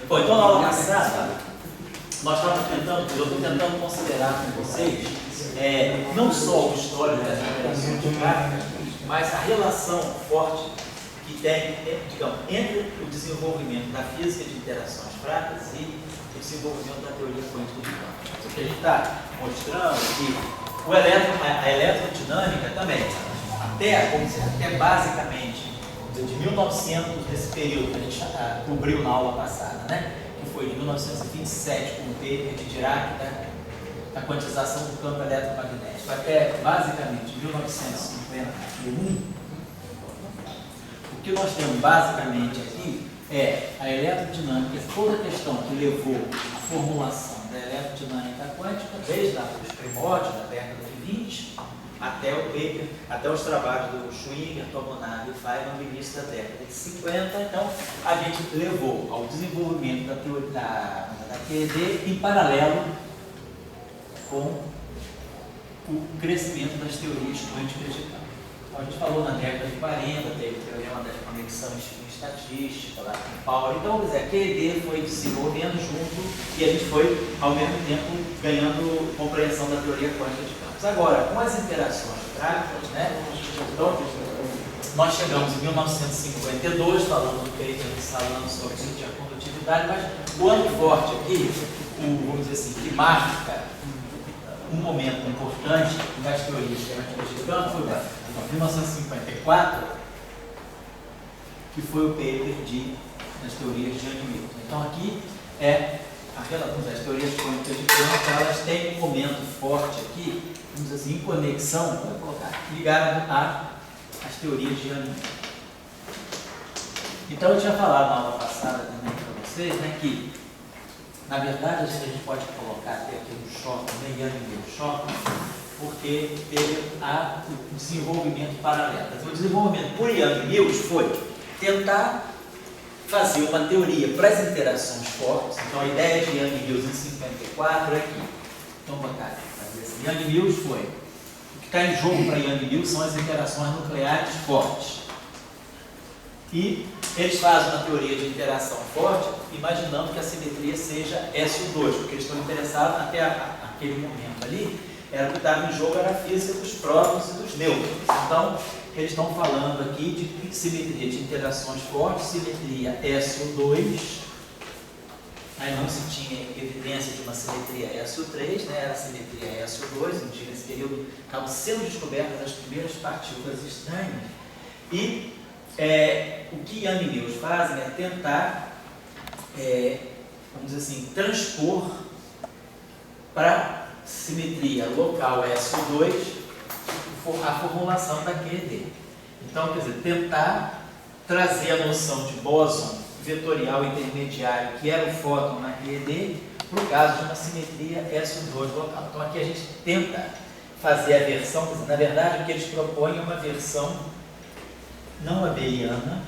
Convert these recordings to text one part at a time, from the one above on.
Bom, então na aula passada, eu estou tentando considerar com vocês não só o histórico das interações práticas, mas a relação forte que tem, digamos, entre o desenvolvimento da física de interações práticas e o desenvolvimento da teoria quântica de campos. O que a gente está mostrando que a eletrodinâmica também, até basicamente de 1900, desse período que a gente cobriu na aula passada, né? Que foi de 1927 com o paper de Dirac da quantização do campo eletromagnético, até basicamente 1951. O que nós temos basicamente aqui é a eletrodinâmica, toda a questão que levou à formulação da eletrodinâmica quântica, desde os primórdios da década de 20 até o paper, até os trabalhos do Schwinger, Tomonaga e Feynman no início da década de 50. Então, a gente levou ao desenvolvimento da teoria da QED em paralelo com o crescimento das teorias quânticas de campo. Então, a gente falou na década de 40, teve o teorema da conexão estatística, lá com Pauli. Então, a QED foi desenvolvendo junto e a gente foi, ao mesmo tempo, ganhando compreensão da teoria quântica de campos. Agora, com as interações práticas, né? Então, nós chegamos em 1952, falando do paper de Salan sobre a condutividade, mas o ano forte aqui, vamos dizer assim, que marca um momento importante das teorias quânticas de campo foi em 1954, que foi o paper das teorias de Young-Milton. Então, aqui as teorias quânticas de campo, elas têm um momento forte aqui, vamos dizer assim, em conexão, vou colocar, ligado às teorias de Young-Milton. Então, eu tinha falado na aula passada também para vocês, né, que, na verdade, a gente pode colocar até aqui no choque, também Young-Milton choque, porque teve o desenvolvimento paralelo. O desenvolvimento por Young-Milton foi tentar fazer uma teoria para as interações fortes. Então, a ideia de Young-Milton em 54 é aqui. Então, vou botar aqui. Young-Milton foi. O que está em jogo para Young-Milton são as interações nucleares fortes. E eles fazem uma teoria de interação forte, imaginando que a simetria seja SO2, porque eles estão interessados até aquele momento ali, era o que estava em jogo, era a física dos prótons e dos nêutrons. Então, eles estão falando aqui de simetria de interações fortes, simetria SO2, aí não se tinha evidência de uma simetria SO3, né? Era a simetria SO2, nesse período estavam sendo descobertas as primeiras partículas estranhas, e o que Young-Milton fazem é tentar, vamos dizer assim, transpor para simetria local SO2 a formulação da QED. Então, quer dizer, tentar trazer a noção de bóson vetorial intermediário, que era o fóton na QED, para o caso de uma simetria SO2 local. Então, aqui a gente tenta fazer a versão, quer dizer, na verdade, o que eles propõem é uma versão não abeliana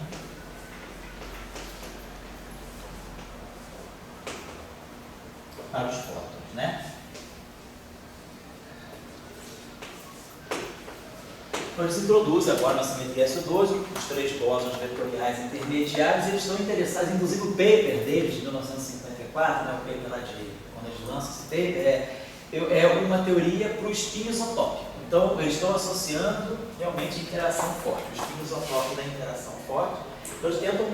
para os fótons, né? Então, eles introduzem agora na simetria SO2 os três bósons vetoriais intermediários. Eles estão interessados, inclusive o paper deles, de 1954, né, o paper lá quando eles lançam esse paper, é uma teoria para o spin isotópico. Então, eles estão associando realmente interação forte, o spin isotópico da interação forte. Então, eles tentam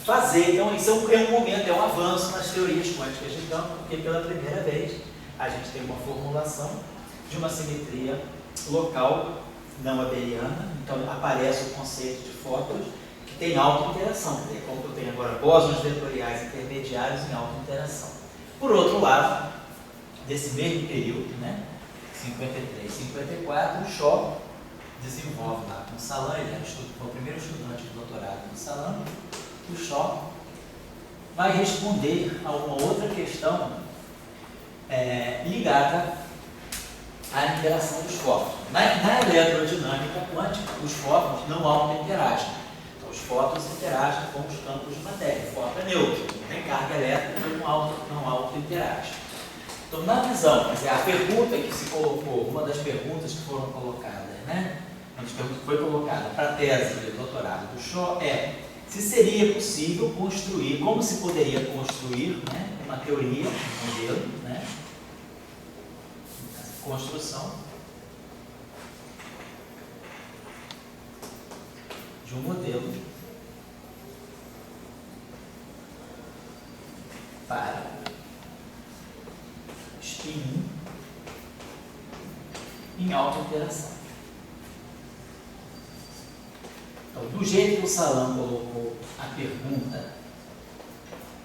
fazer, então isso é um momento, é um avanço nas teorias quânticas de campo, porque pela primeira vez a gente tem uma formulação de uma simetria local não abeliana. Então aparece o conceito de fótons que tem auto-interação, como eu tenho agora bósons vetoriais intermediários em auto-interação. Por outro lado, desse mesmo período, né, 53, 54, o Shaw desenvolve lá com o Salan, ele foi o primeiro estudante de doutorado do Salan. O Shaw vai responder a uma outra questão ligada à interação dos fótons. Na eletrodinâmica quântica, os fótons não auto-interagem. Então, os fótons interagem com os campos de matéria. O fóton é neutro, não tem carga elétrica, não auto-interage. Então, na visão, quer dizer, a pergunta que se colocou, uma das perguntas que foram colocadas, né? Uma das perguntas que foi colocada para a tese de doutorado do Shaw é: se seria possível construir, como se poderia construir, né, uma teoria, um modelo, né, construção de um modelo para spin em alta interação. Então, do jeito que o Salam colocou a pergunta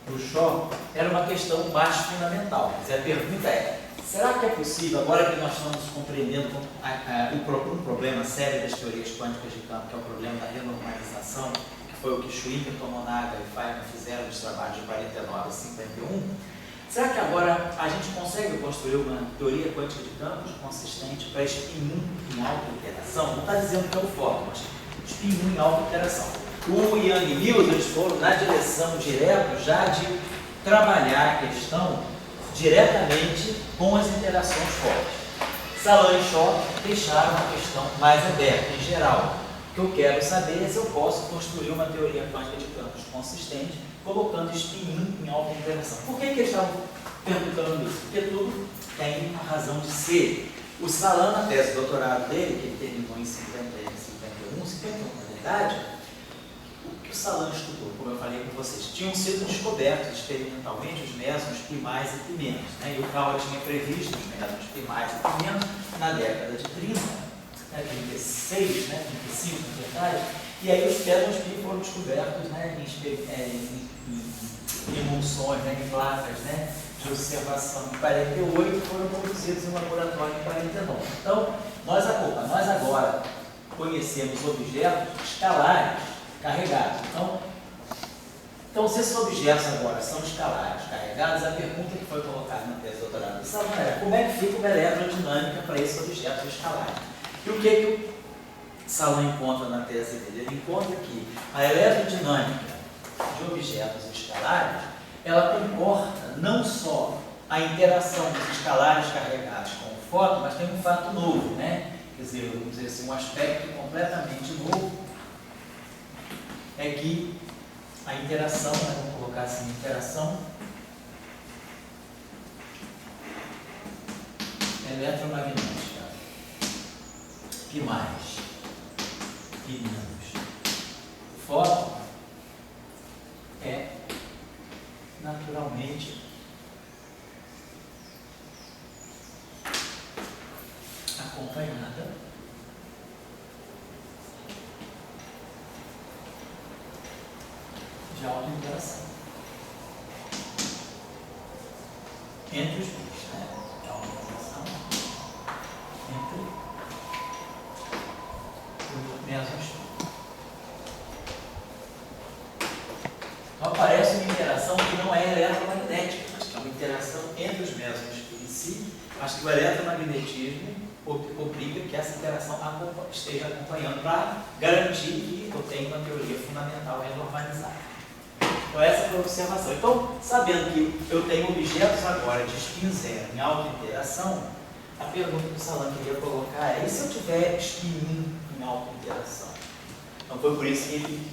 do Shaw, era uma questão mais fundamental. Quer dizer, a pergunta é: será que é possível, agora que nós estamos compreendendo um problema sério das teorias quânticas de campo, que é o problema da renormalização, que foi o que Schwinger, Tomonaga e Feynman fizeram nos trabalhos de 49 a 51, será que agora a gente consegue construir uma teoria quântica de campos consistente para spin 1 em alta interação? Não está dizendo que é o foco, mas spin 1 em alta interação. O Yang e Mills, eles foram na direção direta já de trabalhar a questão diretamente com as interações fortes. Salam e Shaw deixaram a questão mais aberta, em geral. O que eu quero saber é se eu posso construir uma teoria quântica de campos consistente colocando spin 1 em alta interação. Por que eles estavam perguntando isso? Porque tudo tem uma razão de ser. O Salam, na tese de doutorado dele, que ele terminou em 51, na verdade, o que o Salam estudou, como eu falei com vocês, tinham sido descobertos experimentalmente os mesons primais e pimentos, né? E o Kawa tinha previsto os mesons primais e pimentos na década de 30, né? 36, né? 35, na verdade, e aí os mesons pi foram descobertos, né? Em emulsões, né? Em placas, né? De observação em 48 foram produzidos em laboratório em 49. Então, nós agora conhecemos objetos escalares carregados. Então, se esses objetos agora são escalares carregados, a pergunta que foi colocada na tese de doutorado do Salam era: como é que fica uma eletrodinâmica para esses objetos escalares? E o que o Salam encontra na tese dele? Ele encontra que a eletrodinâmica de objetos escalares, ela comporta não só a interação dos escalares carregados com o fóton, mas tem um fato novo, né? Quer dizer, vamos dizer assim, um aspecto completamente novo é que a interação, né, vamos colocar assim, interação eletromagnética, que mais, que menos, o fóton é naturalmente acompanhada de alta interação entre os bits, né? De alta interação entre os mesons. Então aparece uma interação que não é eletromagnética, mas que é uma interação entre os mesons em si, mas que o eletromagnetismo obriga que essa interação esteja acompanhando para garantir que eu tenho uma teoria fundamental renormalizada. Então essa foi a observação. Então, sabendo que eu tenho objetos agora de spin 0 em alta interação, a pergunta que o Salam queria colocar é: e se eu tiver spin 1 em alta interação? Então foi por isso que ele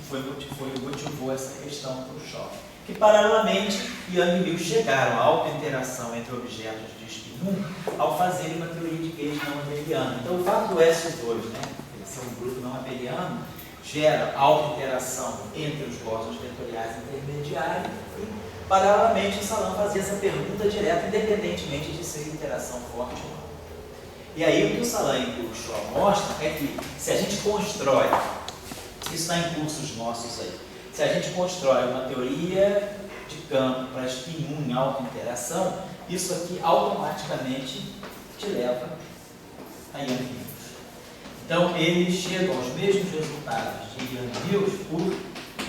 motivou essa questão para o Shaw. Que paralelamente, Yang e Mills chegaram à alta interação entre objetos de spin 1 ao fazerem uma teoria de Gauge não abeliana. Então o fato do S2, né, ser um grupo não abeliano, gera alta interação entre os bósons vetoriais intermediários e, paralelamente, o Salam fazia essa pergunta direta, independentemente de ser interação forte ou não. E aí o que o Salam e o Shaw mostram é que se a gente constrói, isso está em cursos nossos aí, se a gente constrói uma teoria de campo para spin 1 em alta interação, isso aqui automaticamente te leva a Yang e Mills. Então, eles chegam aos mesmos resultados de Yang e Mills por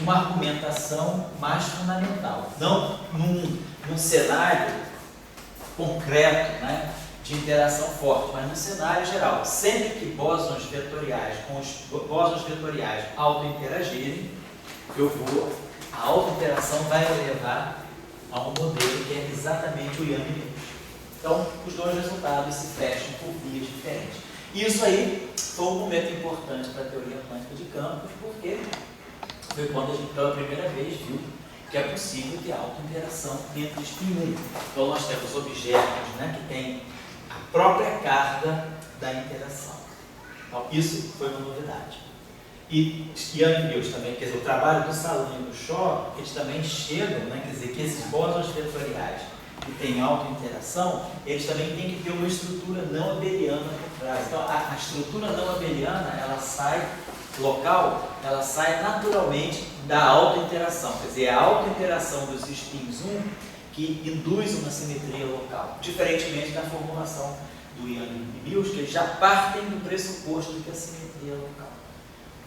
uma argumentação mais fundamental. Não num cenário concreto, né, de interação forte, mas num cenário geral. Sempre que bósons vetoriais com os bósons vetoriais auto-interagirem, a auto-interação vai levar a um modelo que é exatamente o Yang e Mills. Então, os dois resultados se fecham por vias diferentes. E isso aí foi um momento importante para a teoria quântica de campos, porque foi quando a gente pela primeira vez viu que é possível ter autointeração entre espinho. Então nós temos objetos, né, que têm a própria carga da interação. Então isso foi uma novidade. E Young e Mills também, quer dizer, o trabalho do Salan e do Shaw, eles também chegam, né, quer dizer, que esses bósons vetoriais que têm autointeração, eles também têm que ter uma estrutura não abeliana por trás. Então a estrutura não abeliana, ela sai local, ela sai naturalmente da autointeração, quer dizer, a autointeração dos spins 1 que induz uma simetria local, diferentemente da formulação do Young e Mills, que eles já partem do pressuposto de que a simetria é local.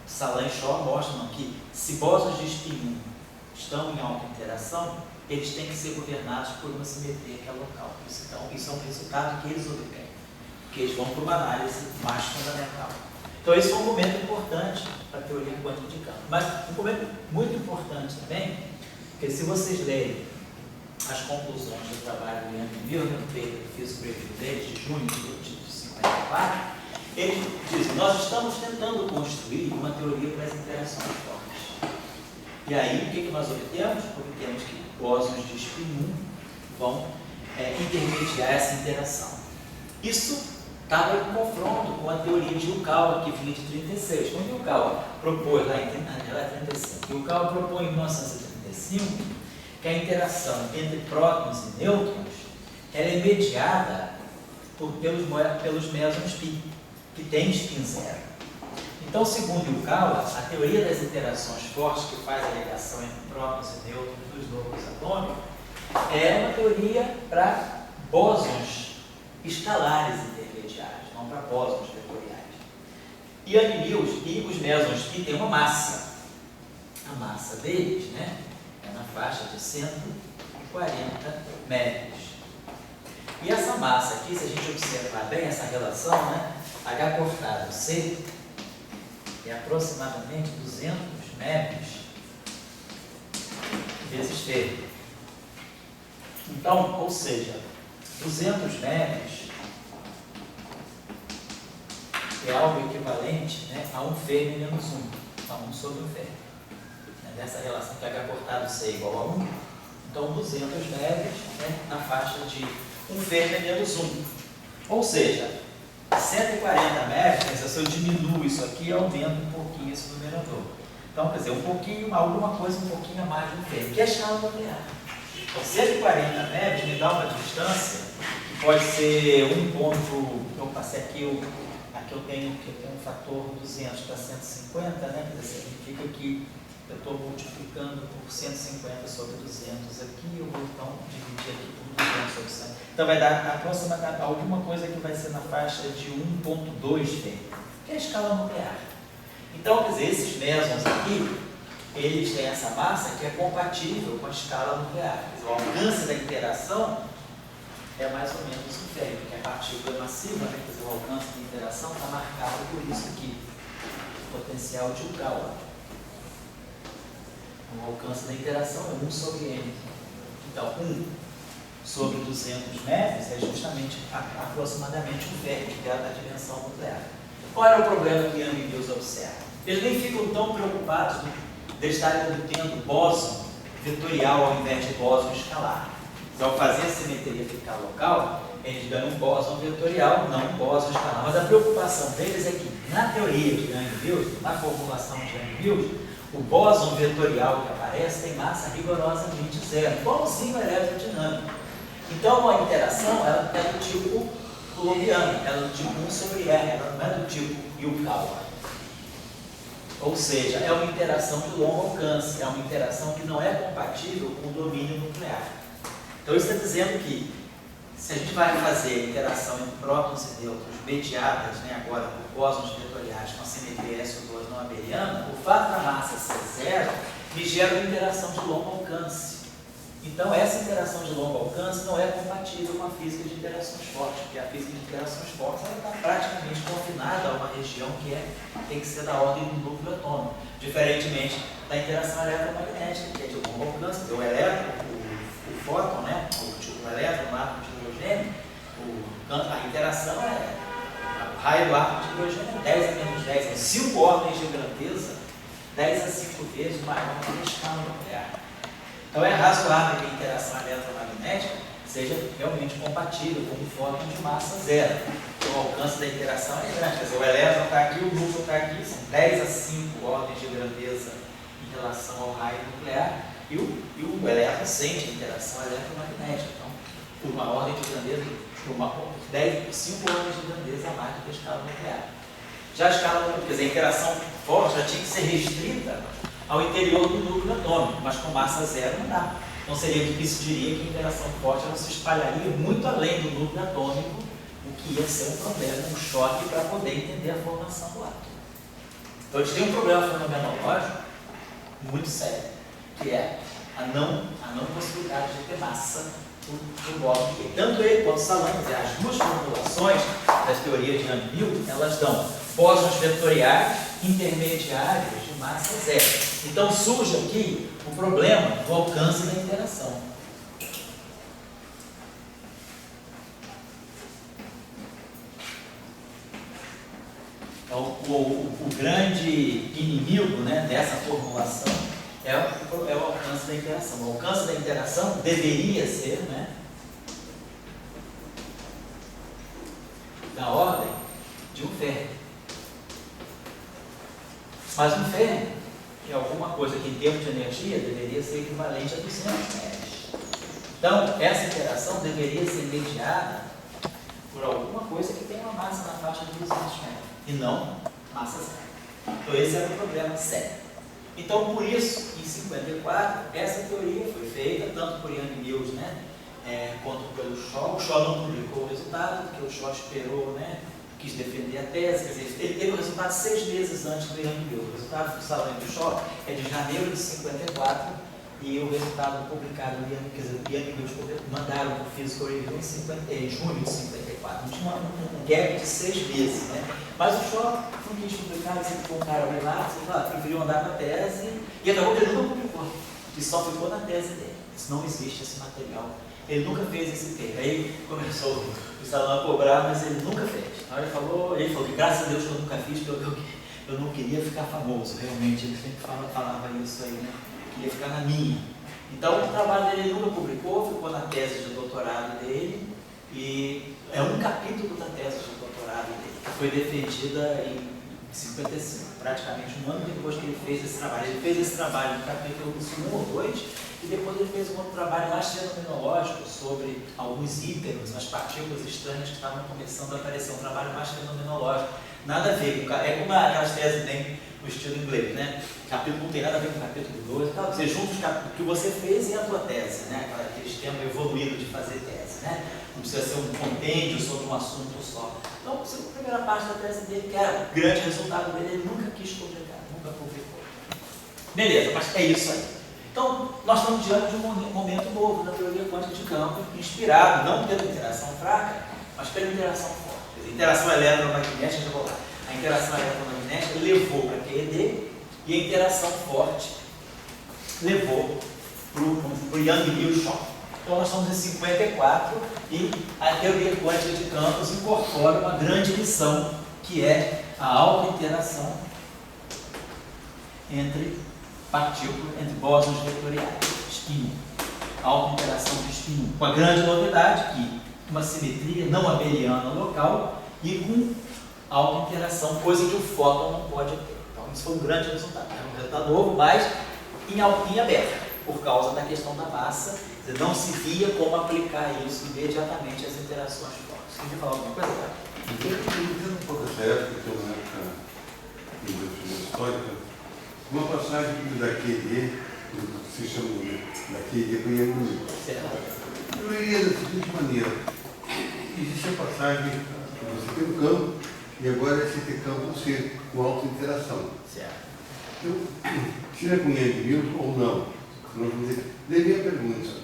Salan e Shaw mostram que se bósons de spin 1 estão em autointeração, eles têm que ser governados por uma simetria que é local. Então, isso é um resultado que eles obtêm, que eles vão para uma análise mais fundamental. Então, esse foi um momento importante para a teoria quântica de campo. Mas um momento muito importante também, porque se vocês lerem as conclusões do trabalho do Young e Mills, no paper que fiz o review deles, de junho de 54, eles dizem, nós estamos tentando construir uma teoria para as interações fortes. E aí, o que nós obtemos? Obtemos que bósons de spin 1 vão intermediar essa interação. Isso estava em confronto com a teoria de Yukawa, que vinha de 36. Quando Yukawa propôs, lá em 35, Yukawa propõe em 1935 que a interação entre prótons e nêutrons ela é mediada pelos mesons π, que tem spin zero. Então, segundo Yukawa, a teoria das interações fortes, que faz a ligação entre prótons e nêutrons dos núcleos atômicos, é uma teoria para bósons escalares intermediários, não para bósons vetoriais. Young e Mills e os mesons π têm uma massa. A massa deles, né, é na faixa de 140 metros. E essa massa aqui, se a gente observar bem essa relação, né, H cortado C é aproximadamente 200 metros vezes T. Então, ou seja, 200 metros é algo equivalente, né, a 1 Fermi menos 1, a 1 sobre 1 Fermi. Nessa relação que H cortado C é igual a 1, então 200 metros, né, na faixa de 1 Fermi menos 1. Ou seja, 140 metros, se eu diminuo isso aqui, eu aumento um pouquinho esse numerador. Então, quer dizer, um pouquinho, alguma coisa um pouquinho a mais de 1 Fermi, que é a escala nuclear. Então, 140 metros me dá uma distância que pode ser um ponto, eu passei aqui, aqui eu tenho um fator 200 para 150, né? Quer dizer, significa que eu estou multiplicando por 150 sobre 200 aqui, eu vou então dividir aqui por 200 sobre 100. Então vai dar aproximadamente alguma coisa que vai ser na faixa de 1,2 Fermi, que é a escala nuclear. Então, quer dizer, esses mesons aqui, eles têm essa massa que é compatível com a escala nuclear. Quer dizer, o alcance da interação é mais ou menos 1 Fermi, porque a partícula é massiva, né? Quer dizer, o alcance da interação está marcado por isso aqui, potencial de Yukawa. O alcance da interação é 1 sobre n. Então, 1 sobre 200 metros é justamente aproximadamente 1 Fermi, que é a dimensão nuclear. Qual era o problema que Young e Mills observam? Eles nem ficam tão preocupados de estarem obtendo bóson vetorial ao invés de bóson escalar. Então, ao fazer a simetria ficar local, eles ganham um bóson vetorial, não um bóson escalar. Mas a preocupação deles é que, na teoria de Young e Mills, na formulação de Young e Mills, o bóson vetorial que aparece tem massa rigorosamente zero, igualzinho a eletrodinâmica. Então, a interação ela é do tipo coulombiano, ela é do tipo 1 sobre R, ela não é do tipo Yukawa. Ou seja, é uma interação de longo alcance, é uma interação que não é compatível com o domínio nuclear. Então, isso está dizendo que, se a gente vai fazer interação entre prótons e nêutrons mediadas, né, agora por bósons vetoriais com a simetria SO2 não abeliana, o fato da massa ser zero me gera uma interação de longo alcance. Então, essa interação de longo alcance não é compatível com a física de interações fortes, porque a física de interações fortes ela está praticamente confinada a uma região que tem que ser da ordem do núcleo atômico, diferentemente da interação eletromagnética, que é de longo alcance, tem o elétron, o fóton, né, o elétron, o átomo de hidrogênio, a interação o raio do átomo de hidrogênio é 10 a menos 10, 5 ordens de grandeza, 10 a 5 vezes peso maior na escala nuclear. Então é razoável que a interação eletromagnética seja realmente compatível com um fóton de massa zero. Então, o alcance da interação é grande. Quer dizer, o elétron está aqui, o núcleo está aqui, são 10 a 5 ordens de grandeza em relação ao raio nuclear, e o elétron sente a interação eletromagnética. Então, por uma ordem de grandeza, por 5 ordens de grandeza a mais do que a escala nuclear. Já a escala, quer dizer, a interação forte já tinha que ser restrita ao interior do núcleo atômico, mas com massa zero não dá. Então seria o que isso diria que a interação forte ela se espalharia muito além do núcleo atômico, o que ia ser um problema, um choque para poder entender a formação do átomo. Então a gente tem um problema fenomenológico muito sério, que é a não possibilidade de ter massa no bloco de Q. Tanto ele quanto o Salão, as duas formulações da teoria de Young-Mills, elas dão bósons vetoriais intermediários de massa zero. Então surge aqui o problema do alcance da interação. Então, o grande inimigo, né, dessa formulação é o alcance da interação. O alcance da interação deveria ser, né, da ordem de um Fermi. Mas um Fermi é alguma coisa que, em termos de energia, deveria ser equivalente a 200 MeV. Então, essa interação deveria ser mediada por alguma coisa que tenha uma massa na faixa de 200 MeV, e não massa zero. Então, esse era o problema sério. Então, por isso, em 54, essa teoria foi feita, tanto por Young-Mills, né, quanto pelo Shaw. O Shaw não publicou o resultado, porque o Shaw esperou, né, quis defender a tese, quer dizer, ele teve o resultado 6 meses antes do Young-Mills. O resultado do Salão do Shaw é de janeiro de 54, e o resultado publicado, quer dizer, o Young-Mills mandaram para o Physical Review em junho de 54. Tinha um gap de 6 meses, né? Mas o Shaw não quis publicar, ele sempre foi um cara relapso, preferiu andar com a tese, e acabou que ele nunca publicou. Ele só ficou na tese dele. Isso não existe, esse material. Ele nunca fez esse texto. Aí começou o Salão a cobrar, mas ele nunca fez. Então ele falou que graças a Deus que eu nunca fiz, porque eu não queria ficar famoso, realmente. Ele sempre falava isso aí, né? Queria ficar na minha. Então o trabalho dele ele nunca publicou, ficou na tese de doutorado dele, e é um capítulo da tese de doutorado dele, que foi defendida em 55, praticamente um ano depois que ele fez esse trabalho. Ele fez esse trabalho no capítulo 1 ou 2, e depois ele fez um outro trabalho mais fenomenológico sobre alguns íteros, as partículas estranhas que estavam começando a aparecer, um trabalho mais fenomenológico. Nada a ver, é como aquelas teses tem o estilo inglês, né? O capítulo não tem nada a ver com o capítulo 2, então, você junta o que você fez e a tua tese, né? Aquele sistema evoluído de fazer tese, né? Não precisa ser um compêndio sobre um assunto só. Então, a primeira parte da tese dele, que era o grande resultado dele, ele nunca quis publicar, nunca publicou. Beleza, mas é isso aí. Então, nós estamos diante de um momento novo da teoria quântica de campo, inspirado não pela interação fraca, mas pela interação forte. A interação eletromagnética, a interação eletromagnética levou para QED, e a interação forte levou para o Young-Mills choque. Então, nós estamos em 54 e a teoria quântica de campos incorpora uma grande lição, que é a alta interação entre partículas, entre bósons vetoriais, spin. Alta interação de spin, com a grande novidade que uma simetria não abeliana local e com alta interação, coisa que o fóton não pode ter. Então, isso foi um grande resultado. É um resultado novo, mas em aberto, por causa da questão da massa. Não se via como aplicar isso imediatamente às interações fortes. Você quer falar alguma coisa, cara? Entendo um pouco essa época, que é uma época histórica, uma passagem da QED, que se chama da QED para Young-Mills. Eu iria da seguinte maneira: existe a passagem que você tem um campo, e agora você tem campo C, com alta interação. Certo. Então, se é com Young-Mills ou não? Daí vem a pergunta: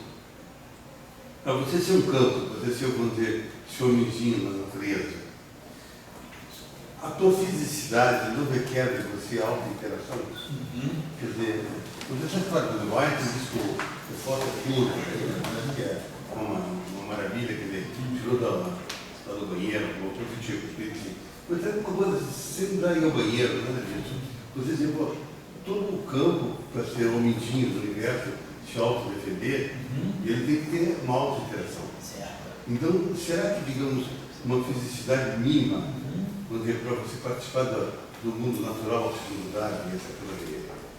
para você ser um campo, você ser, vamos dizer, seu homenzinho na natureza, a tua fisicidade não requer de você alta interação? Quer dizer, você já fala do White, diz que o fotoquímico, que é uma maravilha, quer dizer, tirou do banheiro, outro tipo, mas é uma coisa, você não dá ir ao banheiro, nada disso. Você diz, todo o campo para ser homem-dinho do universo, se autodefender, ele tem que ter uma auto-interação. Então, será que, digamos, uma fisicidade mínima, vamos dizer, para você participar do mundo natural, se mudar, e essa coisa,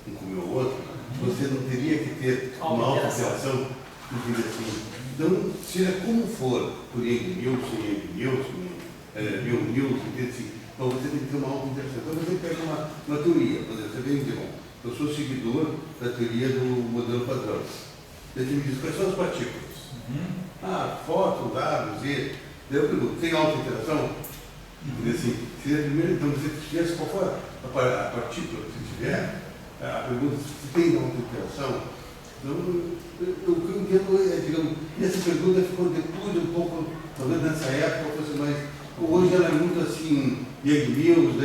um comer o outro, você não teria que ter uma auto-interação, assim. Então, seja como for, por Newton, assim, então você tem que ter uma auto-interação. Então, você pega uma teoria, por exemplo, você vem dizer, bom, eu sou seguidor da teoria do modelo padrão. Você me diz quais são as partículas. Fótons, dados, e daí eu pergunto, tem auto-interação? Assim, seria primeiro, então, se você tivesse qual for a partícula que você tiver, a pergunta se tem auto-interação. Então, o que eu entendo é, digamos, essa pergunta ficou depois um pouco, talvez nessa época fosse mais. Hoje ela é muito assim, Young Mills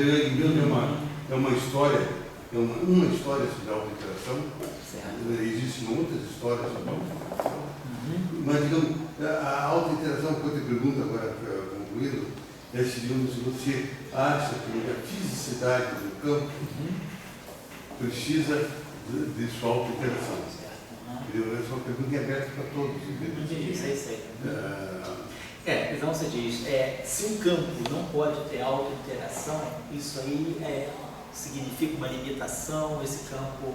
é uma história, uma história sobre a auto-interação. Existem outras histórias sobre a auto-interação. Mas, digamos, a auto-interação, quando eu pergunto agora, concluindo, é se, digamos, você acha que a fisicidade do campo precisa de sua auto-interação. Essa é uma pergunta aberta para todos. Então você diz, se um campo não pode ter auto-interação, isso aí significa uma limitação, esse campo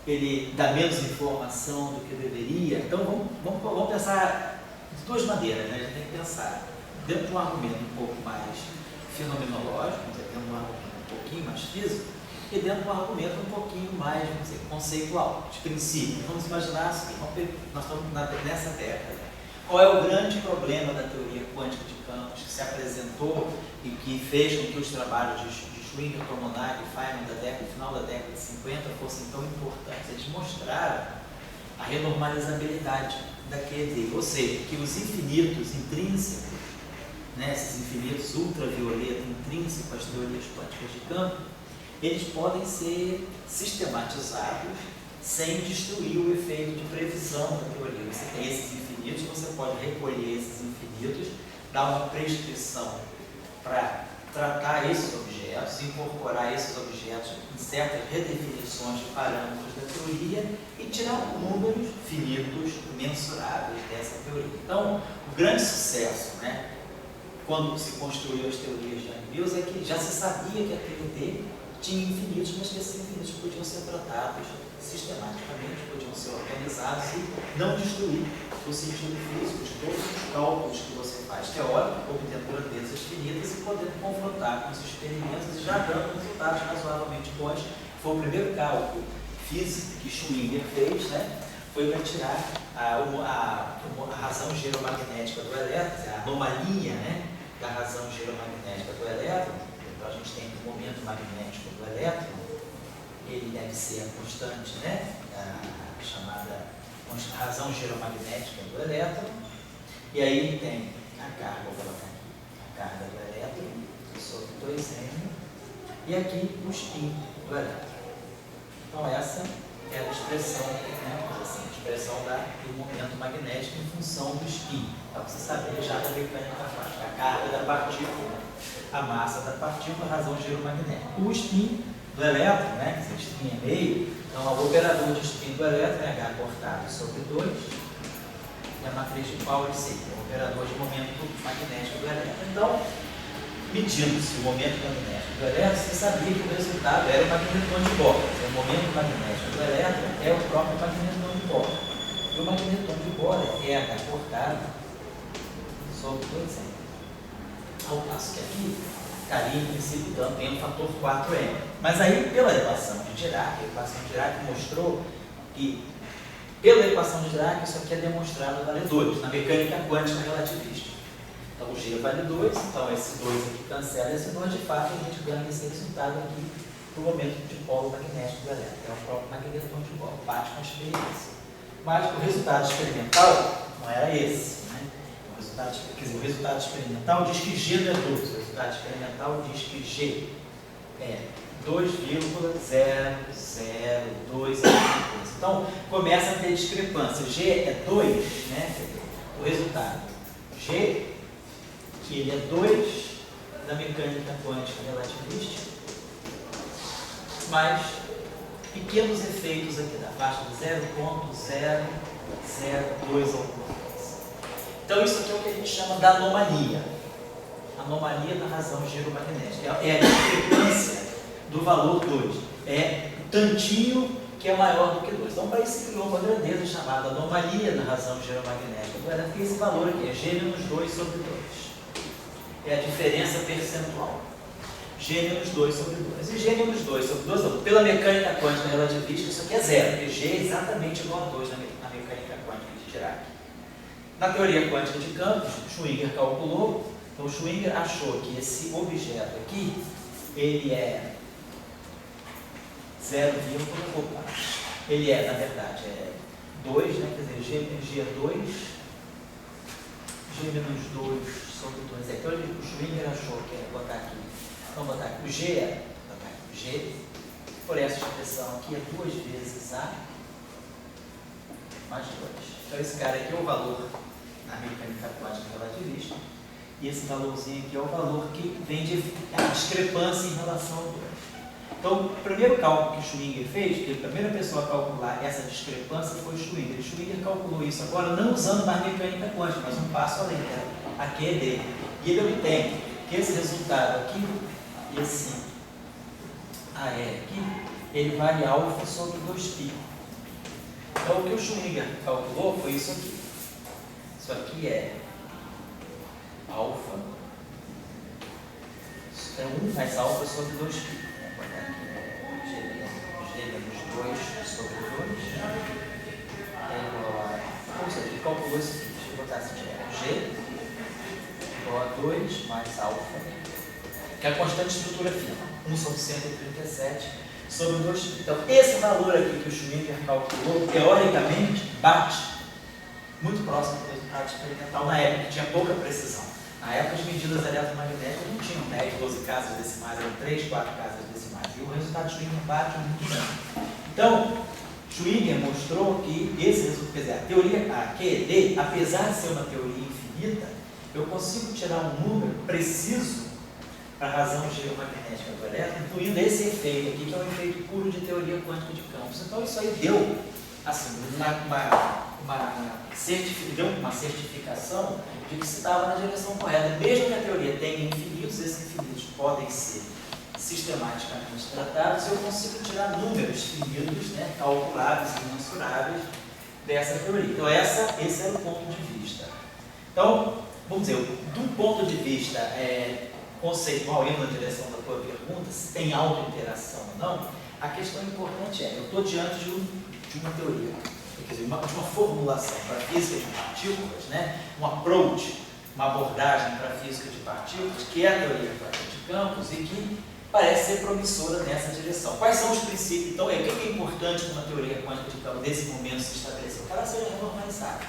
ele dá menos informação do que deveria. Então vamos pensar de duas maneiras, né? A gente tem que pensar dentro de um argumento um pouco mais fenomenológico, dentro de um argumento um pouquinho mais físico, e dentro de um argumento um pouquinho mais, vamos dizer, conceitual, de princípio. Vamos imaginar assim, nós estamos nessa década. Qual é o grande problema da teoria quântica de campos que se apresentou e que fez com que os trabalhos de Schwinger, Tomonagi e Feynman no final da década de 50 fossem tão importantes? Eles mostraram a renormalizabilidade daquele, ou seja, que os infinitos intrínsecos, né, esses infinitos ultravioleta intrínsecos às teorias quânticas de campo, eles podem ser sistematizados sem destruir o efeito de previsão da teoria. Você tem esses infinitos, você pode recolher esses infinitos, dar uma prescrição para tratar esses objetos, incorporar esses objetos em certas redefinições de parâmetros da teoria e tirar números finitos, mensuráveis dessa teoria. Então, o grande sucesso, né, quando se construiu as teorias de Young-Mills, é que já se sabia que a TDT tinha infinitos, mas que esses infinitos podiam ser tratados sistematicamente, podiam ser organizados e não destruir o sentido físico de todos os cálculos que você faz teórico, obtendo grandezas finitas e podendo confrontar com os experimentos e já dando resultados razoavelmente bons. Foi o primeiro cálculo físico que Schwinger fez, né? Foi para tirar a razão geromagnética do elétron, a anomalia, né, da razão geromagnética do elétron. Então a gente tem o momento magnético do elétron, ele deve ser a constante, né, a chamada razão geromagnética do elétron, e aí tem a carga, vou colocar aqui, a carga do elétron sobre 2m, e aqui o spin do elétron. Então essa é a expressão, né, assim, a expressão do momento magnético em função do spin. Para você saber já da mecânica quântica, a carga da partícula, a massa da partícula, a razão geromagnética. O spin do elétron, né, quer dizer, spin é meio, então o operador de spin do elétron é H cortado sobre 2, e a matriz de Pauli C, o operador de momento magnético do elétron. Então, medindo-se o momento magnético do elétron, você sabia que o resultado era o magneton de Bohr. O momento magnético do elétron é o próprio magneton de Bohr. E o magneton de Bohr é H cortado sobre 2m. Ao passo que aqui, estaria em princípio tem um fator 4m. Mas aí, pela equação de Dirac, a equação de Dirac mostrou que, pela equação de Dirac, isso aqui é demonstrado vale 2, na mecânica quântica relativista. Então, o G vale 2, então esse 2 aqui cancela esse 2, de fato, a gente ganha esse resultado aqui para o momento de polo magnético do elétron, que é o próprio magneton de Bohr, bate com a experiência. Mas o resultado experimental não era esse, né? O resultado experimental diz que G não é 2, o resultado experimental diz que G é 2,002. Então, começa a ter discrepância. G é 2, né? O resultado G, que ele é 2 da mecânica quântica relativista, mas pequenos efeitos aqui da faixa de 0,002 alguma coisa. Então isso aqui é o que a gente chama da anomalia. Anomalia da razão giromagnética. É a discrepância do valor 2. É o tantinho que é maior do que 2. Então, para isso se criou uma grandeza chamada anomalia da razão giromagnética. Porque esse valor aqui é G menos 2 sobre 2. É a diferença percentual. G menos 2 sobre 2. E G menos 2 sobre 2, não, pela mecânica quântica relativista, isso aqui é zero, porque G é exatamente igual a 2 na mecânica quântica de Dirac. Na teoria quântica de campos, Schwinger calculou, então Schwinger achou que esse objeto aqui, ele é 0, opa, ele é, na verdade, é 2, né? Quer dizer, G é 2, G menos 2 sobre 2. Então o Schwinger achou que é botar aqui. Vamos botar aqui o G, G, por essa expressão aqui é 2 vezes A mais 2. Então esse cara aqui é o valor na mecânica quântica relativista, e esse valorzinho aqui é o valor que vem de a discrepância em relação ao 2. Então o primeiro cálculo que Schwinger fez, que a primeira pessoa a calcular essa discrepância foi o Schwinger. Schwinger calculou isso agora não usando mais mecânica quântica, mas um passo além dela. Aqui é dele. E ele obtém que esse resultado aqui, esse AE aqui, ele vale alfa sobre 2π. Então o que o Schwinger calculou foi isso aqui. Isso aqui é alfa, é 1 mais alfa sobre 2π. Vou botar aqui G menos 2 sobre 2 é igual a... Como você calculou isso aqui? Deixa eu botar assim, G igual a 2 mais alfa, que é a constante estrutura fina, 1 sobre 137 sobre 2π. Então, esse valor aqui que o Schwinger calculou, teoricamente, bate muito próximo do resultado experimental na época, que tinha pouca precisão. Na época, as medidas eletromagnéticas não tinham 10, 12 casas decimais, eram 3, 4 casas decimais. E o resultado de Schwinger bate muito grande. Então, Schwinger mostrou que esse resultado, quer dizer, a teoria, a QED, apesar de ser uma teoria infinita, eu consigo tirar um número preciso para a razão geomagnética do elétron, incluindo esse efeito aqui, que é um efeito puro de teoria quântica de campos. Então, isso aí deu assim, deu uma certificação de que se estava na direção correta. Mesmo que a teoria tenha infinitos, esses infinitos podem ser sistematicamente tratados, eu consigo tirar números finitos, né, calculáveis e mensuráveis dessa teoria. Então, esse era o ponto de vista. Então, vamos dizer, do ponto de vista conceitual, indo na direção da tua pergunta, se tem auto-interação ou não, a questão importante é, eu estou diante de uma teoria, quer dizer, de uma formulação para a física de partículas, né? Um approach, uma abordagem para a física de partículas, que é a teoria quântica de campos e que parece ser promissora nessa direção. Quais são os princípios? Então, o que é importante numa teoria quântica de campos nesse momento se estabelecer? Que ela seja renormalizada,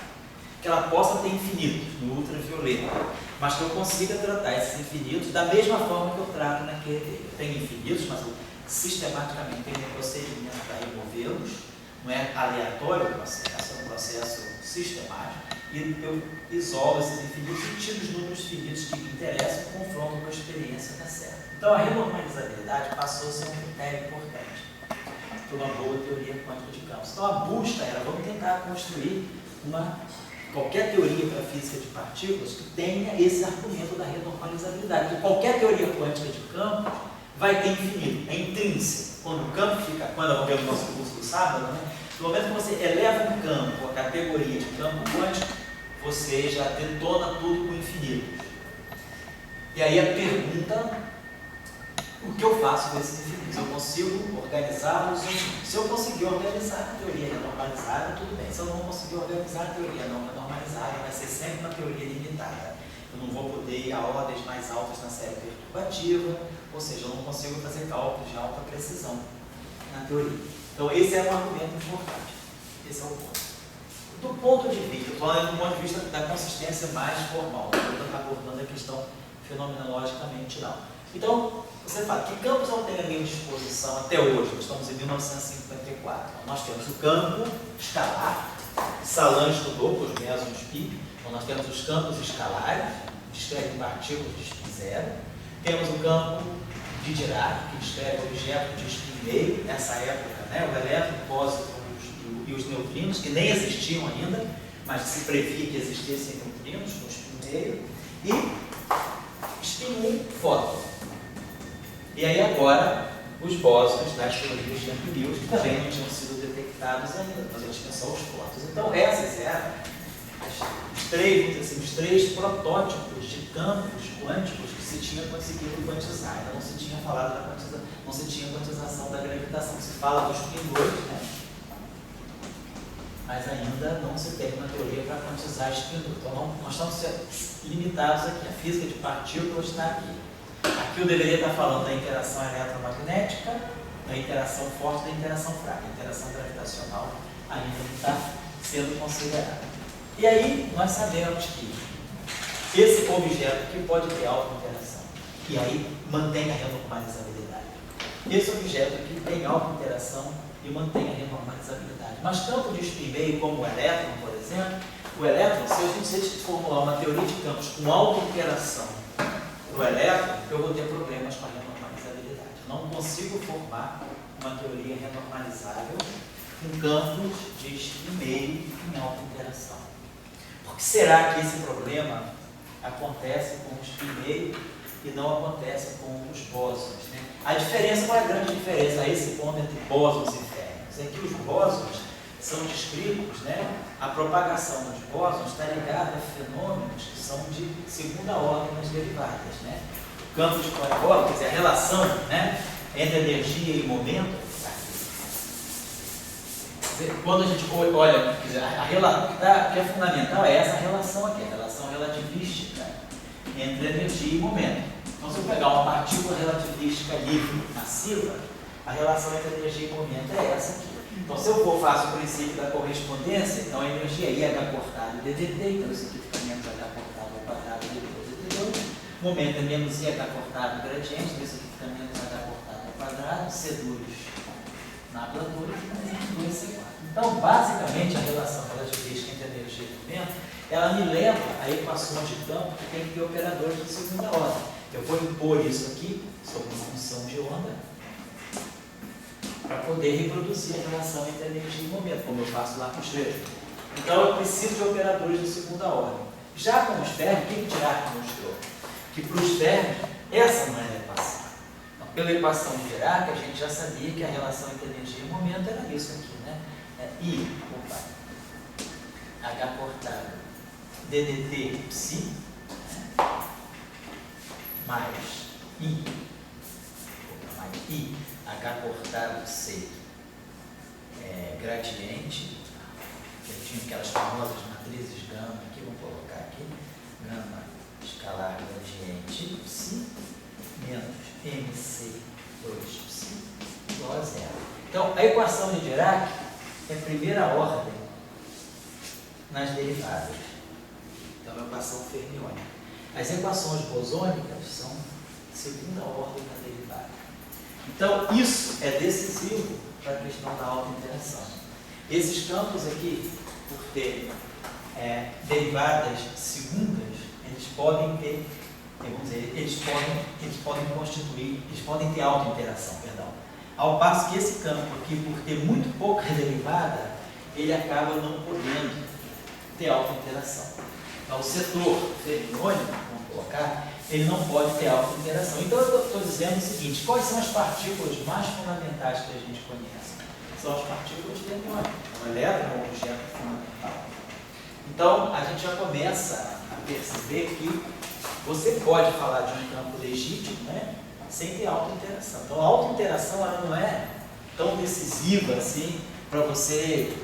que ela possa ter infinitos no ultravioleta, mas que eu consiga tratar esses infinitos da mesma forma que eu trato na QED. Eu tenho infinitos, mas eu sistematicamente tenho um procedimento para removê-los, não é aleatório o processo, é um processo sistemático, e eu isolo esses infinitos e tiro os números finitos que me interessam e confronto com a experiência da certa. Então, a renormalizabilidade passou a ser um critério importante para uma boa teoria quântica de campos. Então, a busca era, vamos tentar construir qualquer teoria para a física de partículas que tenha esse argumento da renormalizabilidade. Porque qualquer teoria quântica de campo vai ter infinito, é intrínseco. Quando o campo fica, quando eu vejo o nosso curso do sábado, né? No momento que você eleva um campo, a categoria de campo quântico, você já detona tudo com infinito. E aí a pergunta, o que eu faço com esses infinitos? Eu consigo organizá-los? Se eu conseguir organizar a teoria renormalizada, tudo bem. Se eu não conseguir organizar a teoria não renormalizada, vai ser sempre uma teoria limitada. Eu não vou poder ir a ordens mais altas na série perturbativa, ou seja, eu não consigo fazer cálculos de alta precisão na teoria. Então, esse é um argumento importante. Esse é o ponto. Do ponto de vista, estou falando do ponto de vista da consistência mais formal, eu estou abordando a questão fenomenologicamente não. Então, você fala, que campos eu tenho à minha disposição até hoje? Nós estamos em 1954. Nós temos o campo escalar, Salan estudou com os mesons π. Então, nós temos os campos escalares, descrevem partículas de spin zero. Temos o campo de Dirac, que descreve objetos de spin meio. Nessa época, né? O elétron, o pósitron e os neutrinos, que nem existiam ainda, mas se previa que existissem neutrinos no spin meio, e spin 1, fóton. E aí agora, os bósons das teorias de Ampere, que também não tinham sido detectados ainda, mas eles tinham só os fótons. Então essas eram os três protótipos de campos quânticos que se tinha conseguido quantizar. Ainda não se tinha falado da quantização, não se tinha quantização da gravitação. Se fala dos spin 2, né? Mas ainda não se tem uma teoria para quantizar spin 2. Então nós estamos limitados aqui. A física de partículas está aqui. Aqui eu deveria estar falando da interação eletromagnética, da interação forte e da interação fraca. A interação gravitacional ainda não está sendo considerada. E aí nós sabemos que esse objeto aqui pode ter alta interação. E aí mantém a renormalizabilidade. Esse objeto aqui tem alta interação e mantém a renormalizabilidade. Mas campo de spin meio, como o elétron, por exemplo, o elétron, se a gente formular uma teoria de campos com alta interação no elétron, eu vou ter problemas com a renormalizabilidade. Eu não consigo formar uma teoria renormalizável com campos de spin meio em alta interação. Por que será que esse problema acontece com o spin meio e não acontece com os bósons, né? A diferença, qual é a grande diferença a esse ponto entre bósons e férmions? É que os bósons são descritos, né? A propagação dos bósons está ligada a fenômenos que são de segunda ordem nas derivadas, né? O campo de Coriolis, quer dizer, a relação, né, entre energia e momento. Quando a gente olha, quer dizer, o que é fundamental é essa relação aqui, a relação relativística entre energia e momento. Então, se eu pegar uma partícula relativística livre, massiva, a relação entre energia e momento é essa aqui. Então, se eu faço o princípio da correspondência, então a energia é IH cortado ddt, então isso aqui fica menos H cortado ao quadrado dt2, momento é menos IH cortado gradiente, então isso aqui fica menos H cortado ao quadrado, C2 na platura, e menos 2C4. Então, basicamente, a relação relativística entre energia e momento, ela me leva a equações de campo que tem que ter operadores de segunda ordem. Eu vou impor isso aqui sobre uma função de onda para poder reproduzir a relação entre energia e momento, como eu faço lá com os três. Então, eu preciso de operadores de segunda ordem. Já com os férmions, o que Dirac mostrou? Que para os férmions, essa não é a equação. Então, pela equação de Dirac, a gente já sabia que a relação entre energia e momento era isso aqui, né? H cortado ddt psi mais I H cortado C gradiente, que tinha aquelas famosas matrizes gama, aqui vamos colocar aqui, gama escalar gradiente psi menos MC2 psi igual a zero. Então, a equação de Dirac é primeira ordem nas derivadas. Então, é uma equação fermiônica. As equações bosônicas são segunda ordem na derivada. Então, isso é decisivo para a questão da alta interação. Esses campos aqui, por ter derivadas segundas, eles podem ter, vamos dizer, eles podem ter alta interação, perdão. Ao passo que esse campo aqui, por ter muito pouca derivada, ele acaba não podendo ter alta interação. Então, o setor fermiônico, vamos colocar, ele não pode ter alta interação. Então, eu estou dizendo o seguinte: quais são as partículas mais fundamentais que a gente conhece? São as partículas fermiônicas. O elétron é um objeto fundamental. Então, a gente já começa a perceber que você pode falar de um campo legítimo, né, sem ter alta interação. Então, a alta interação ela não é tão decisiva assim para você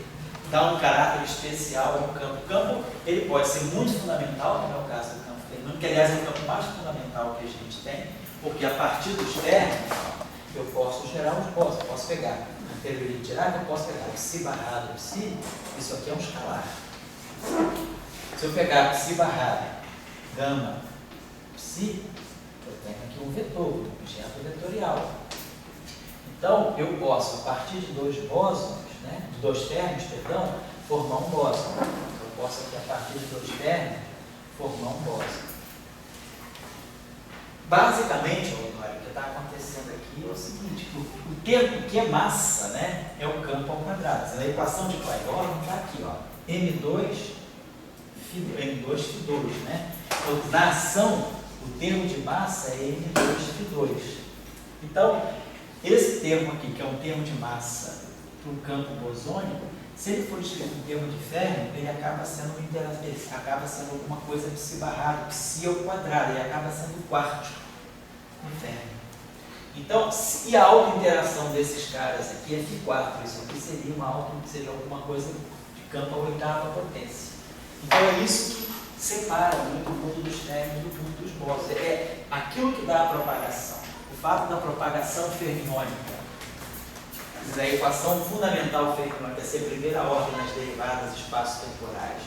dar um caráter especial ao campo. O campo ele pode ser muito fundamental, como é o caso do campo fermiônico, que aliás é o campo mais fundamental que a gente tem, porque a partir dos férmions eu posso gerar os bósons. Eu posso pegar a teoria de Dirac, eu posso pegar o psi barrado, psi, isso aqui é um escalar. Se eu pegar psi barrado, gama, psi, eu tenho aqui um vetor, um objeto vetorial. Então, eu posso, a partir de dois bósons, né, de dois férmions, perdão, formar um bóson. Eu posso aqui, a partir de dois férmions, formar um bóson. Basicamente, o que está acontecendo aqui é o seguinte, o termo que é massa, né, é o campo ao quadrado. A equação de Clapeyron está aqui, ó, M2Φ2, né? Então, na ação, o termo de massa é M2Φ2. Então, esse termo aqui, que é um termo de massa para o campo bosônico, se ele for escrito em termo de Fermi, ele acaba sendo alguma coisa psi barrado, psi ao quadrado, ele acaba sendo quarto no Fermi. Então, se a autointeração desses caras aqui é Φ4, isso aqui seria alguma coisa de campo à oitava potência. Então é isso que separa muito o mundo dos fermions do mundo dos bósons. É aquilo que dá a propagação. O fato da propagação fermiônica. A equação fundamental fermiônica ser primeira ordem nas derivadas espaço-temporais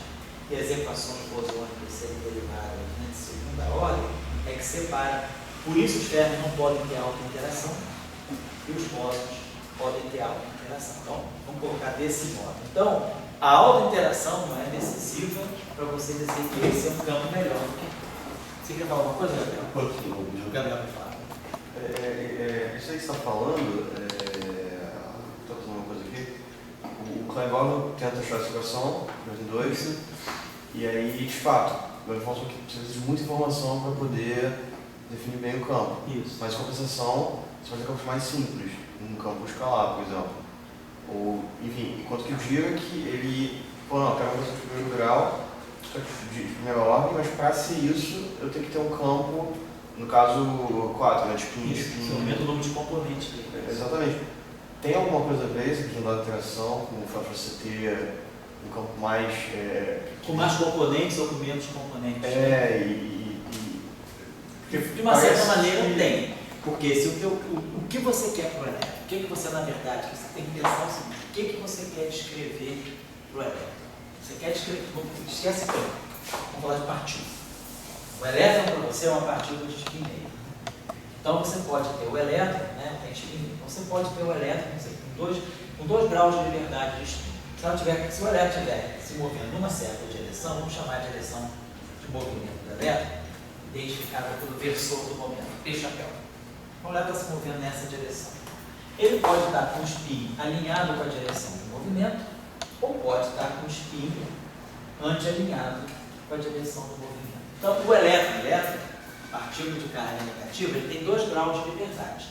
e as equações bosônicas serem derivadas de segunda ordem, é que separa. Por isso os fermions não podem ter autointeração e os bósons podem ter autointeração. Então, vamos colocar desse modo. Então, a autointeração não é decisiva para você dizer que esse é um campo melhor. Você quer falar alguma coisa, Gabriel? O Gabriel vai falar. Isso aí que você está falando, estou fazendo uma coisa aqui. O Clapeyron tenta achar essa equação, 2, e aí, de fato, uma informação que precisa de muita informação para poder definir bem o campo. Isso. Mas, em compensação, você vai ter campos mais simples, um campo escalar, por exemplo. Ou, enfim, enquanto que o Dirac, ele falou, não, eu quero uma coisa de primeiro grau, de primeira ordem, mas para ser isso, eu tenho que ter um campo, no caso 4, né, de espinho. Isso, aumenta o número de componentes. Exatamente. Tem alguma coisa a ver essa questão da interação, com o fato de você ter um campo mais... com mais componentes ou com menos componentes? De uma parece certa maneira tem. Porque se o que você quer para o elétron, o que você, na verdade, você tem que pensar o seguinte, o que você quer descrever para o elétron? Você quer descrever, esquece campo, vamos falar de partícula. O elétron para você é uma partícula de spin meio. Então você pode ter o elétron, né, tem spin meio. Então você pode ter o elétron com 2 graus de liberdade de spin. Se o elétron estiver se movendo numa certa direção, vamos chamar a direção de movimento do elétron, identificada pelo versor do momento, P-chapéu. O elétron está se movendo nessa direção. Ele pode estar com o spin alinhado com a direção do movimento, ou pode estar com o spin anti-alinhado com a direção do movimento. Então, o elétron, partícula de carga negativa, ele tem 2 graus de liberdade.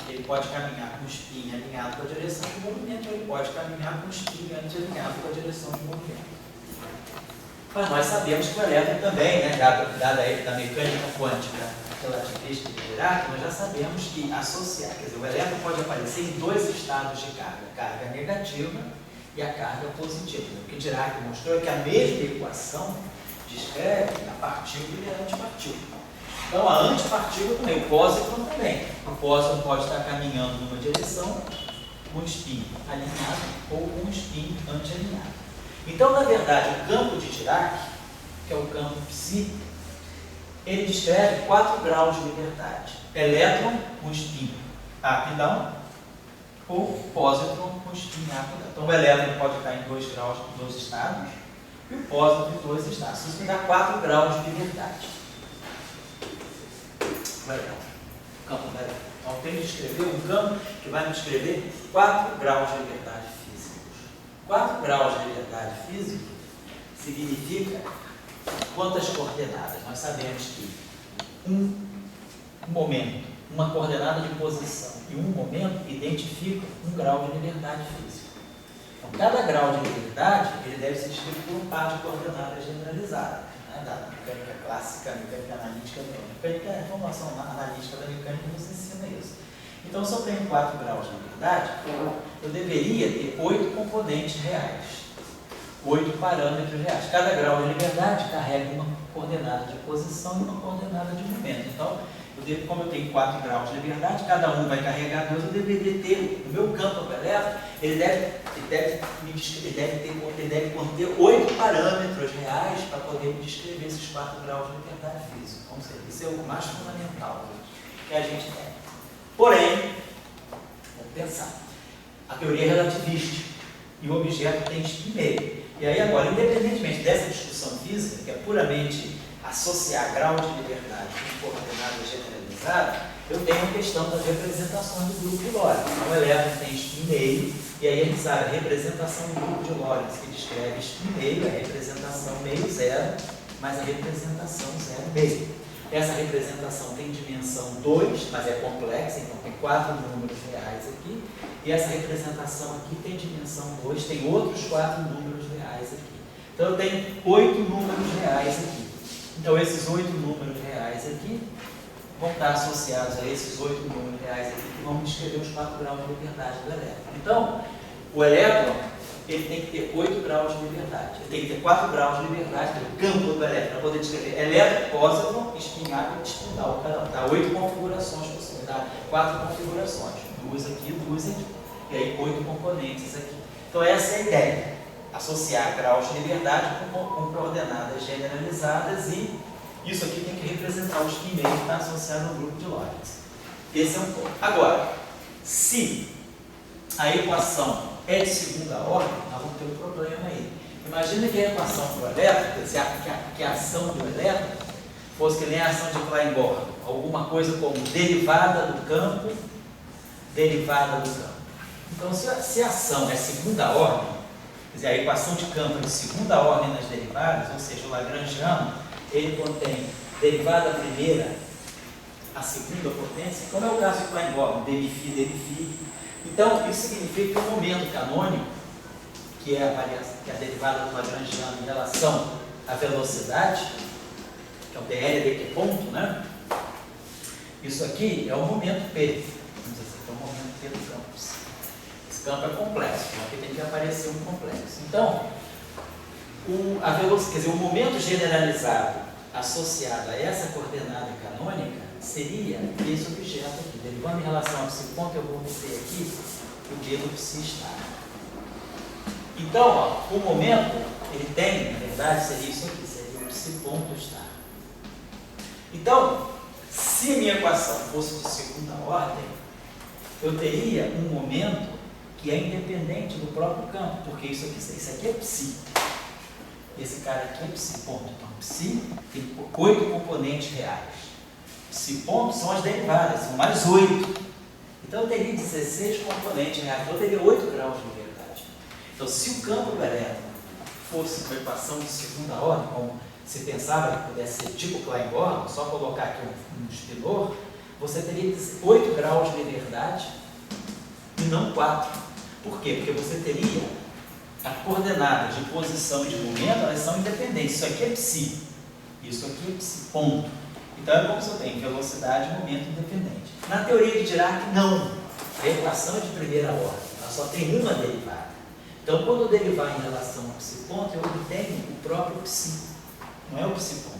Ele pode caminhar com o spin alinhado com a direção do movimento, ou ele pode caminhar com o spin anti-alinhado com a direção do movimento. Mas nós sabemos que o elétron também, né, dada da mecânica quântica relativista de Dirac, nós já sabemos que o elétron pode aparecer em 2 estados de carga, a carga negativa e a carga positiva. O que Dirac mostrou é que a mesma equação descreve a partícula e a antipartícula. Então a antipartícula também, o pósitron também. O pósitron pode estar caminhando numa direção com um spin alinhado ou com um spin anti-alinhado. Então, na verdade, o campo de Dirac, que é o campo psi, ele descreve 4 graus de liberdade. Elétron com spin up e down, ou pósitron com spin up e down. Então, o elétron pode estar em 2 graus, 2 estados, e o pósitron em 2 estados. Isso me dá 4 graus de liberdade. O elétron, o campo do elétron. Então, eu tenho que descrever um campo que vai me descrever 4 graus de liberdade físicos. 4 graus de liberdade física significa quantas coordenadas? Nós sabemos que um momento, uma coordenada de posição e um momento identificam um grau de liberdade física. Então, cada grau de liberdade ele deve ser escrito por um par de coordenadas generalizada, né, da mecânica clássica, mecânica analítica, a informação analítica da mecânica nos ensina isso. Então, se eu tenho 4 graus de liberdade, eu deveria ter 8 componentes reais. 8 parâmetros reais. Cada grau de liberdade carrega uma coordenada de posição e uma coordenada de momento. Então, como eu tenho 4 graus de liberdade, cada um vai carregar 2, eu deveria ter, no meu campo do elétron, ele deve conter 8 parâmetros reais para poder me descrever esses 4 graus de liberdade física. Ou seja, isso é o mais fundamental que a gente tem. Porém, vamos pensar, a teoria é relativista e o objeto tem spin meio. E aí agora, independentemente dessa discussão física, que é puramente a associar grau de liberdade com coordenada generalizada, eu tenho a questão das representações do grupo de Lorentz. Então, o elétron tem spin meio, e aí a gente sabe a representação do grupo de Lorentz, que descreve spin meio, a representação meio zero, mais a representação zero meio. Essa representação tem dimensão 2, mas é complexa, então tem 4 números reais aqui. E essa representação aqui tem dimensão 2, tem outros 4 números reais aqui. Então eu tenho 8 números reais aqui. Então esses 8 números reais aqui vão estar associados a esses 8 números reais aqui, que vão descrever os 4 graus de liberdade do elétron. Então, o elétron ele tem que ter 8 graus de liberdade. Ele tem que ter 4 graus de liberdade do campo do elétron, para poder descrever elétron, pósitron, espinhar e espinal. Dá 8 configurações possíveis, dá 4 configurações. 2 aqui, 2 aqui. E aí 8 componentes aqui. Então essa é a ideia. Associar graus de liberdade com coordenadas generalizadas, e isso aqui tem que representar o spin meio que está associado ao grupo de Lorentz. Esse é um ponto. Agora, se a equação é de segunda ordem, nós vamos ter um problema aí. Imagina que a equação do elétron, quer dizer, que a ação do elétron fosse que nem a ação de Klein-Gordon, alguma coisa como derivada do campo, derivada do campo. Então, se a ação é segunda ordem, quer dizer, a equação de campo é de segunda ordem nas derivadas, ou seja, o lagrangiano, ele contém derivada primeira, a segunda potência, como é o caso de Klein-Gordon, dmφ. Então, isso significa que o momento canônico, que é a derivada do lagrangiano em relação à velocidade, que é o dl dq ponto, né? Isso aqui é o momento P, vamos dizer assim, é o momento P do campo. Esse campo é complexo, então aqui tem que aparecer um complexo. Então, o momento generalizado associado a essa coordenada canônica seria esse objeto aqui. Derivando em relação ao psi-ponto, eu vou ter aqui o d do psi-estar. Então, ó, o momento, ele tem, na verdade, seria isso aqui, seria o psi-ponto estar. Então, se a minha equação fosse de segunda ordem, eu teria um momento que é independente do próprio campo, porque isso aqui é psi. Esse cara aqui é psi ponto. Então, psi tem 8 componentes reais. Psi ponto são as derivadas, são mais 8. Então, eu teria 16 componentes reais. Então, eu teria 8 graus de liberdade. Então, se o campo do elétron fosse uma equação de segunda ordem, como se pensava que pudesse ser tipo Klein-Gordon, só colocar aqui um spinor, você teria 8 graus de liberdade e não 4. Por quê? Porque você teria a coordenada de posição e de momento, elas são independentes. Isso aqui é psi, isso aqui é psi ponto. Então é como se eu tenho velocidade e momento independente. Na teoria de Dirac, não. A equação é de primeira ordem, ela só tem uma derivada. Então, quando eu derivar em relação ao psi ponto, eu obtenho o próprio psi, não é o psi ponto.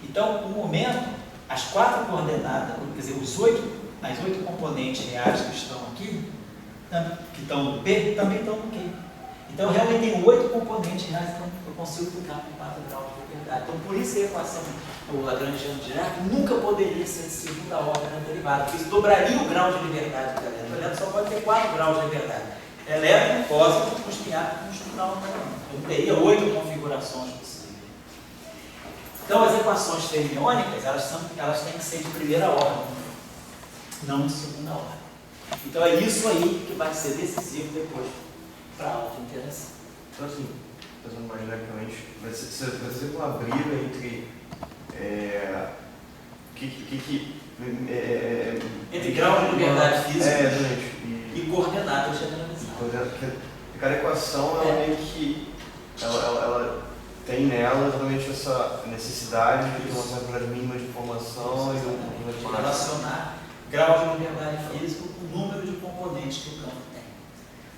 Então, o momento, as 4 coordenadas, quer dizer, as 8 componentes reais que estão aqui, que estão no P, também estão no Q. Então, realmente tem 8 componentes reais, então eu consigo ficar com 4 graus de liberdade. Então, por isso que a equação do Lagrangiano Dirac nunca poderia ser de segunda ordem na derivada, porque isso dobraria o grau de liberdade do elétron. O elétron só pode ter 4 graus de liberdade. Elétron, pósitron, com espinhar, com espinal. Eu teria 8 configurações possíveis. Então, as equações fermiônicas, elas têm que ser de primeira ordem, não de segunda ordem. Então, é isso aí que vai ser decisivo depois para a autointeração. Então, assim, pensando mais genericamente, vai ser uma briga entre entre grau de liberdade física e coordenada generalizada. Cada equação, ela meio que ela tem nela exatamente essa necessidade de uma certa quantidade mínima de informação e de relacionar grau de liberdade física com o número de componentes que o campo tem.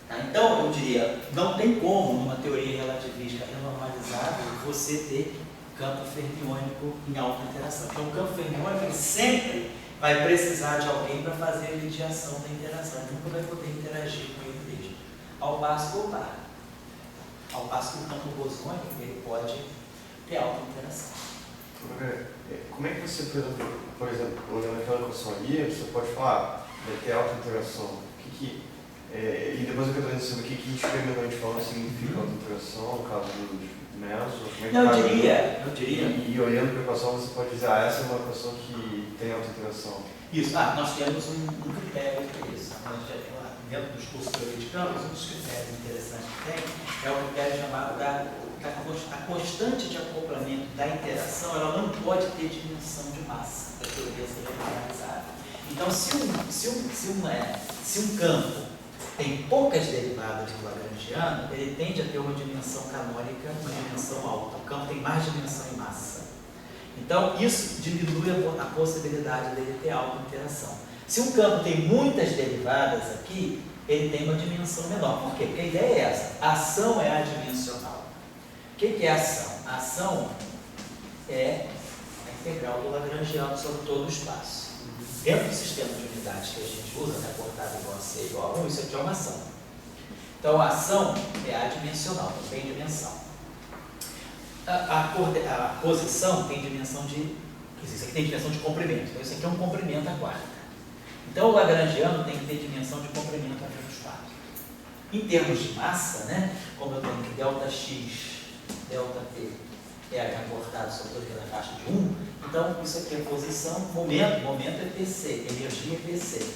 Tá? Então, eu diria, não tem como, numa teoria relativista renormalizada, você ter campo fermiônico em alta interação. Então, o campo fermiônico ele sempre vai precisar de alguém para fazer a mediação da interação. Ele nunca vai poder interagir com ele mesmo. Ao passo que o par. Ao passo que o campo bosônico ele pode ter alta interação. Como é que você, por exemplo, olhando aquela equação ali, você pode falar, vai ter alta interação. E depois eu quero dizer sobre o que experimentalmente falando significa alta interação, no caso dos meso? Como é que Não, tá? eu diria. E olhando para a equação, você pode dizer, ah, essa é uma equação que tem alta interação. Isso, nós temos um critério para isso. Dentro dos cursos de teoria de campos, um dos critérios interessantes que tem é o critério chamado a constante de acoplamento da interação, ela não pode ter dimensão de massa, para a teoria seja generalizada. Então, se um campo tem poucas derivadas do lagrangiano, ele tende a ter uma dimensão canônica, uma dimensão alta. O campo tem mais dimensão em massa. Então, isso diminui a possibilidade dele ter alta interação. Se um campo tem muitas derivadas aqui, ele tem uma dimensão menor. Por quê? Porque a ideia é essa. A ação é adimensional. O que é a ação? A ação é a integral do lagrangiano sobre todo o espaço. Dentro do sistema de unidades que a gente usa, né, cortado igual a C igual a 1, isso aqui é uma ação. Então, a ação é adimensional, não tem dimensão. A posição tem dimensão de... Isso aqui tem dimensão de comprimento. Então, isso aqui é um comprimento à quarta. Então, o lagrangiano tem que ter dimensão de comprimento a menos 4. Em termos de massa, né, como eu tenho que ΔX, ΔT é acortado sobre toda a faixa de 1, então isso aqui é posição, momento é PC, energia é PC.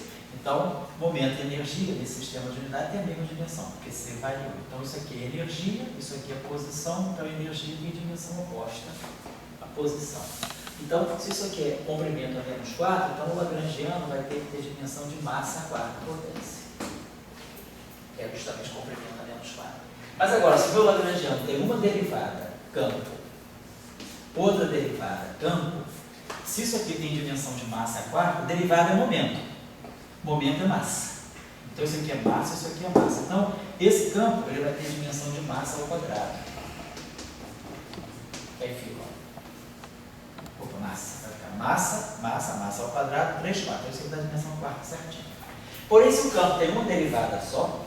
Então, momento e energia nesse sistema de unidade tem a mesma dimensão, porque C vale 1. Então, isso aqui é energia, isso aqui é posição, então a energia tem dimensão oposta à posição. Então, se isso aqui é comprimento a menos 4, então o lagrangiano vai ter que ter dimensão de massa à quarta potência. Que é justamente comprimento a menos 4. Mas agora, se o meu lagrangiano tem uma derivada, campo, outra derivada, campo, se isso aqui tem dimensão de massa à quarta, derivada é momento. Momento é massa. Então, isso aqui é massa, isso aqui é massa. Então, esse campo ele vai ter dimensão de massa ao quadrado. Aí fica, massa ao quadrado, 3 quartos. Isso aqui dá a dimensão quarta certinho. Porém, se o campo tem uma derivada só,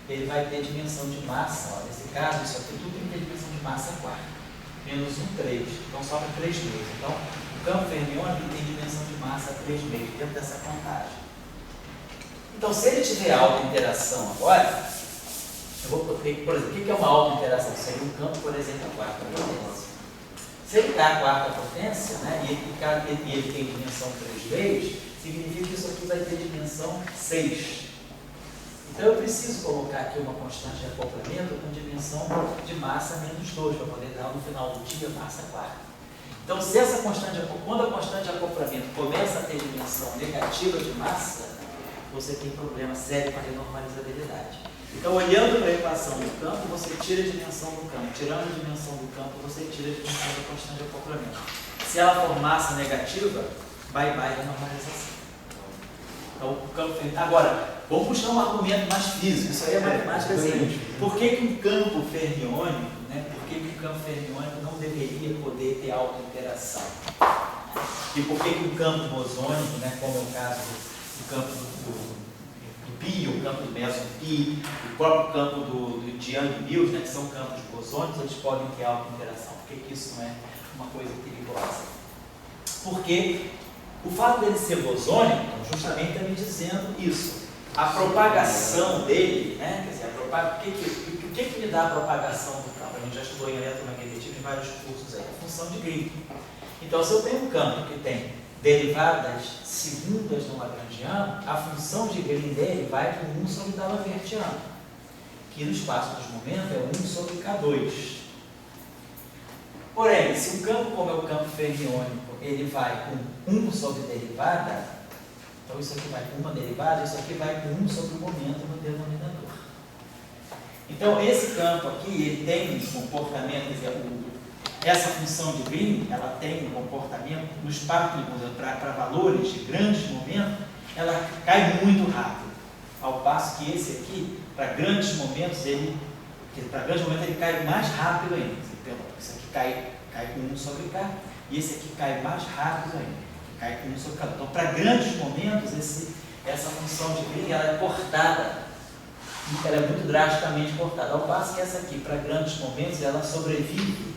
ele vai ter dimensão de massa, ó, nesse caso, isso aqui tudo tem que ter dimensão de massa quarta. Menos 1, 3. Então, sobra 3 meios. Então, o campo fermiônico tem dimensão de massa 3 meios, dentro dessa contagem. Então, se ele tiver alta interação agora, eu vou ter, por exemplo, o que é uma alta interação? Seria um campo, por exemplo, a quarta potência. Se ele está a quarta potência, né, e ele tem dimensão 3 vezes, significa que isso aqui vai ter dimensão 6. Então eu preciso colocar aqui uma constante de acoplamento com dimensão de massa menos 2, para poder dar no final do dia massa quarta. Então, se essa constante, quando a constante de acoplamento começa a ter dimensão negativa de massa, você tem problema sério com a renormalizabilidade. Então, olhando para a equação do campo, você tira a dimensão do campo. Tirando a dimensão do campo, você tira a dimensão da constante de acoplamento. Se ela for massa negativa, bye bye a normalização. Então, o campo... Agora, vamos puxar um argumento mais físico. Isso aí é matemática assim. Por que um campo fermiônico, né? Por que um campo fermiônico não deveria poder ter alta interação? E por que um campo bosônico, né? Como é o caso do campo do pi, o campo do meson pi, o próprio campo de Young-Mills, né, que são campos bosônicos, eles podem ter alta interação. Por que isso não é uma coisa perigosa? Porque o fato dele ser bosônico, justamente está me dizendo isso. A propagação dele, né, quer dizer, o que me dá a propagação do campo? A gente já estudou em eletromagnetismo em vários cursos aí, a função de Green. Então, se eu tenho um campo que tem derivadas segundas no lagrangiano, a função de Green dele vai com 1 sobre Dalavertiano, que no espaço dos momentos é 1 sobre K2. Porém, se um campo como é o campo fermiônico, ele vai com 1 sobre derivada, então isso aqui vai com uma derivada, isso aqui vai com 1 sobre o momento no denominador. Então, esse campo aqui, ele tem um comportamento, quer dizer, essa função de Green, ela tem um comportamento no espaço, para valores de grandes momentos, ela cai muito rápido. Ao passo que esse aqui, para grandes momentos, ele cai mais rápido ainda. Esse aqui cai com 1 sobre K, e esse aqui cai mais rápido ainda, cai com 1 sobre K. Então, para grandes momentos, essa função de Green, ela é cortada, ela é muito drasticamente cortada. Ao passo que essa aqui, para grandes momentos, ela sobrevive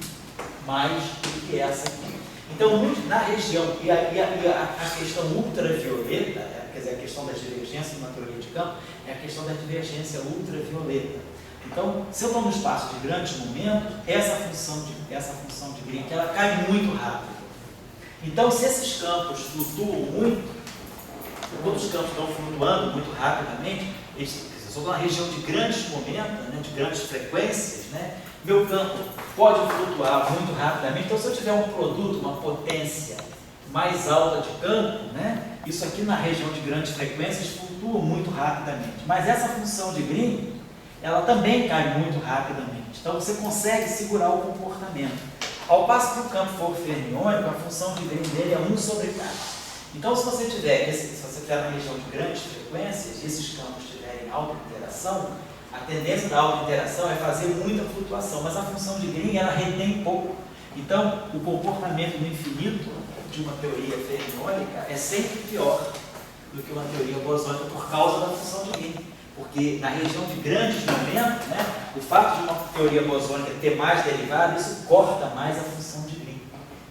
mais do que essa aqui. Então, na região, e a questão ultravioleta, quer dizer, a questão da divergência de uma teoria de campo, é a questão da divergência ultravioleta. Então, se eu estou no espaço de grandes momentos, essa função de green que ela cai muito rápido. Então, se esses campos flutuam muito, quando os campos estão flutuando muito rapidamente, eu estou na região de grandes momentos, né, de grandes frequências, né, meu campo pode flutuar muito rapidamente. Então, se eu tiver um produto, uma potência mais alta de campo, né, isso aqui na região de grandes frequências flutua muito rapidamente. Mas essa função de green, ela também cai muito rapidamente. Então, você consegue segurar o comportamento. Ao passo que o campo for fermiônico, a função de green dele é 1 sobre K. Então, se você estiver na região de grandes frequências, e esses campos tiverem alta interação, a tendência da alta interação é fazer muita flutuação, mas a função de green, ela retém pouco. Então, o comportamento no infinito de uma teoria fermiônica é sempre pior do que uma teoria bosônica por causa da função de green. Porque na região de grandes momentos, né, o fato de uma teoria bosônica ter mais derivada, isso corta mais a função de green.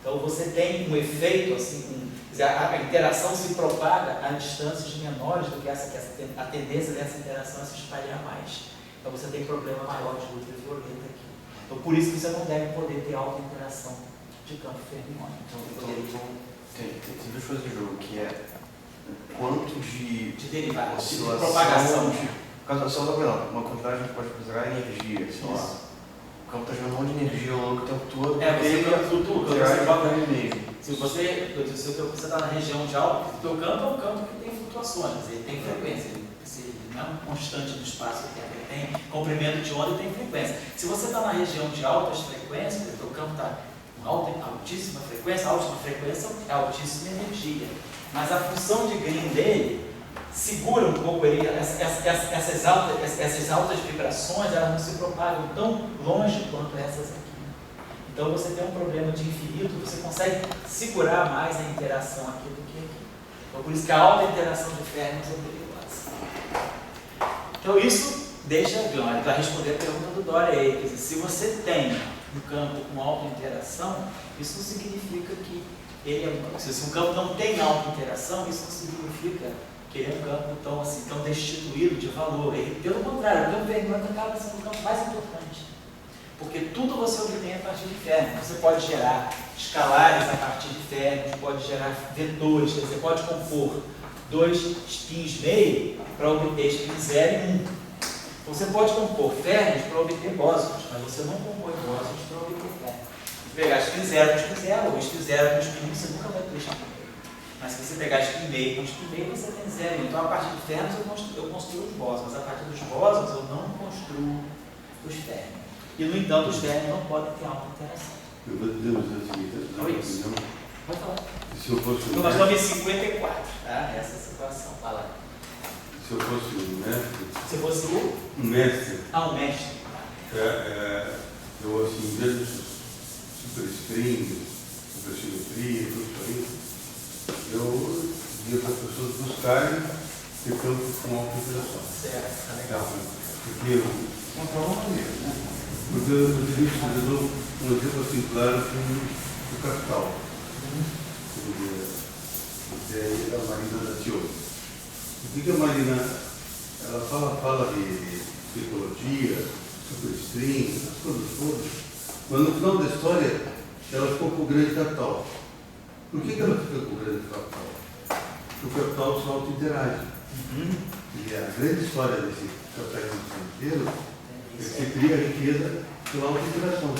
Então você tem um efeito assim, a interação se propaga a distâncias menores do que a tendência dessa interação é se espalhar mais. Então você tem problema maior de ultravioleta aqui. Então por isso que você não deve poder ter alta interação de campo fermiônico. Então tem duas coisas do jogo, que é o quanto de derivadas, de oscilação, propagação. Só uma quantidade que a gente pode considerar energia, sei lá. O campo está gerando um monte de energia ao longo do tempo todo. Você flutua, você joga ali mesmo. Se você está na região de alto, o teu campo é um campo que tem flutuações, ele tem frequência, ele não é um constante do espaço e tempo, ele tem comprimento de onda e tem frequência. Se você está na região de altas frequências, o teu campo está com altíssima frequência é altíssima energia. Mas a função de green dele segura um pouco ele, essas altas vibrações, elas não se propagam tão longe quanto essas aqui. Então você tem um problema de infinito, você consegue segurar mais a interação aqui do que aqui. Então por isso que a alta interação de férmions é perigosa. Então isso deixa, para responder a pergunta do Dória aí, quer dizer, se você tem um campo com alta interação, isso não significa que se um campo não tem alta interação, isso não significa que ele é um campo tão destituído de valor. Ele, pelo contrário, o campo fermiônico acaba sendo o campo mais importante. Porque tudo você obtém a partir de férmions. Você pode gerar escalares a partir de férmions, pode gerar vetores, quer dizer, pode compor 2 spins meio para obter spin 0 e 1. Você pode compor férmions para obter bósons, mas você não compõe bósons para obter férmions. Se pegar spin 0 com spin 0, ou spin 0 com spin 1, você nunca vai ter spin 1. Mas se você pegar spin meio com spin meio, você tem 0. Então, a partir de férmions, eu construo os bósons. A partir dos bósons, eu não construo os férmions. E, no entanto, os férmions não podem ter alta interação. Eu vou dizer o seguinte, na minha opinião, Pode falar. se eu fosse Então, nós estamos em 54, tá? Essa é a situação. Vai lá. Se eu fosse um mestre... Se fosse o? Um mestre. Um mestre. Eu, assim, desde superstring, supersimetria, tudo isso aí, eu diria para as pessoas buscarem ter campo com alta interação. Certo, tá legal. Porque uma prova maneira, né? Porque eu utilizou um exemplo assim claro com o capital. Que é da Marina da Tio. O que a Marina, ela fala de psicologia, superstring, as coisas todas, mas no final da história ela ficou com o grande capital. Por que ela fica com o grande capital? Porque o capital só auto-interage. E a grande história desse capitalismo financeiro é que você cria a riqueza pela auto-interação.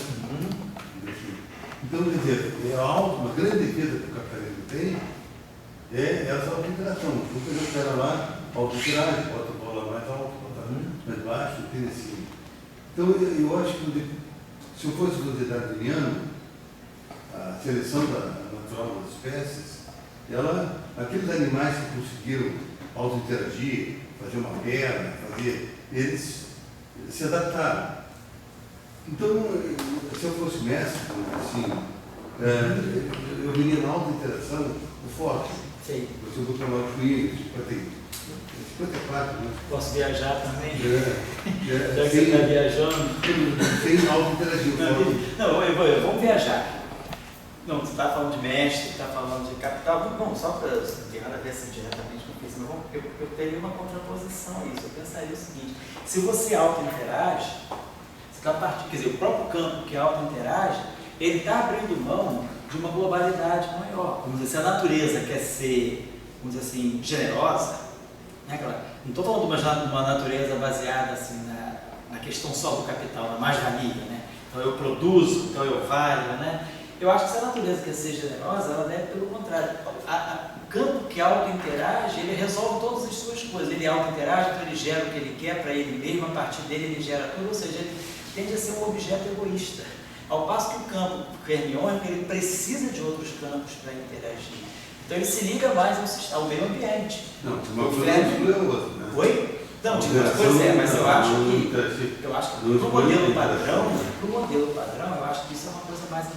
Então, quer dizer, uma grande riqueza que o capitalismo tem é essa auto-interação. Você já espera lá, auto-interage, bota a bola mais alto, bota mais baixo, tem assim. Então, eu acho que se eu fosse considerar darwiniano, a seleção natural das espécies, aqueles animais que conseguiram auto-interagir, fazer uma perna, eles se adaptaram. Então, se eu fosse mestre, assim, eu viria na auto-interação o forte. Sim. Você botar lá o Twin, 54, né? Posso viajar também? Já que você está viajando. Sem auto-interagir. Não, vamos viajar. Não, você está falando de mestre, está falando de capital. Bom, só para não ter nada a ver assim, diretamente com isso, mas eu teria uma contraposição a isso. Eu pensaria o seguinte: se você auto-interage, você está partindo, quer dizer, o próprio campo que auto-interage, ele está abrindo mão de uma globalidade maior. Vamos dizer, se a natureza quer ser, vamos dizer assim, generosa, né, não estou falando de uma natureza baseada assim, na questão só do capital, na mais-valia, né? Então eu produzo, então eu valho, né? Eu acho que se a natureza quer ser generosa, ela deve pelo contrário. O campo que auto-interage, ele resolve todas as suas coisas. Ele auto-interage, então ele gera o que ele quer para ele mesmo, a partir dele ele gera tudo, ou seja, ele tende a ser um objeto egoísta. Ao passo que o campo hermiônico, ele precisa de outros campos para interagir. Então ele se liga mais ao meio ambiente. Não, uma coisa não é outra, né? Oi? Não, pois é, mas eu acho que no modelo padrão, eu acho que isso é uma coisa mais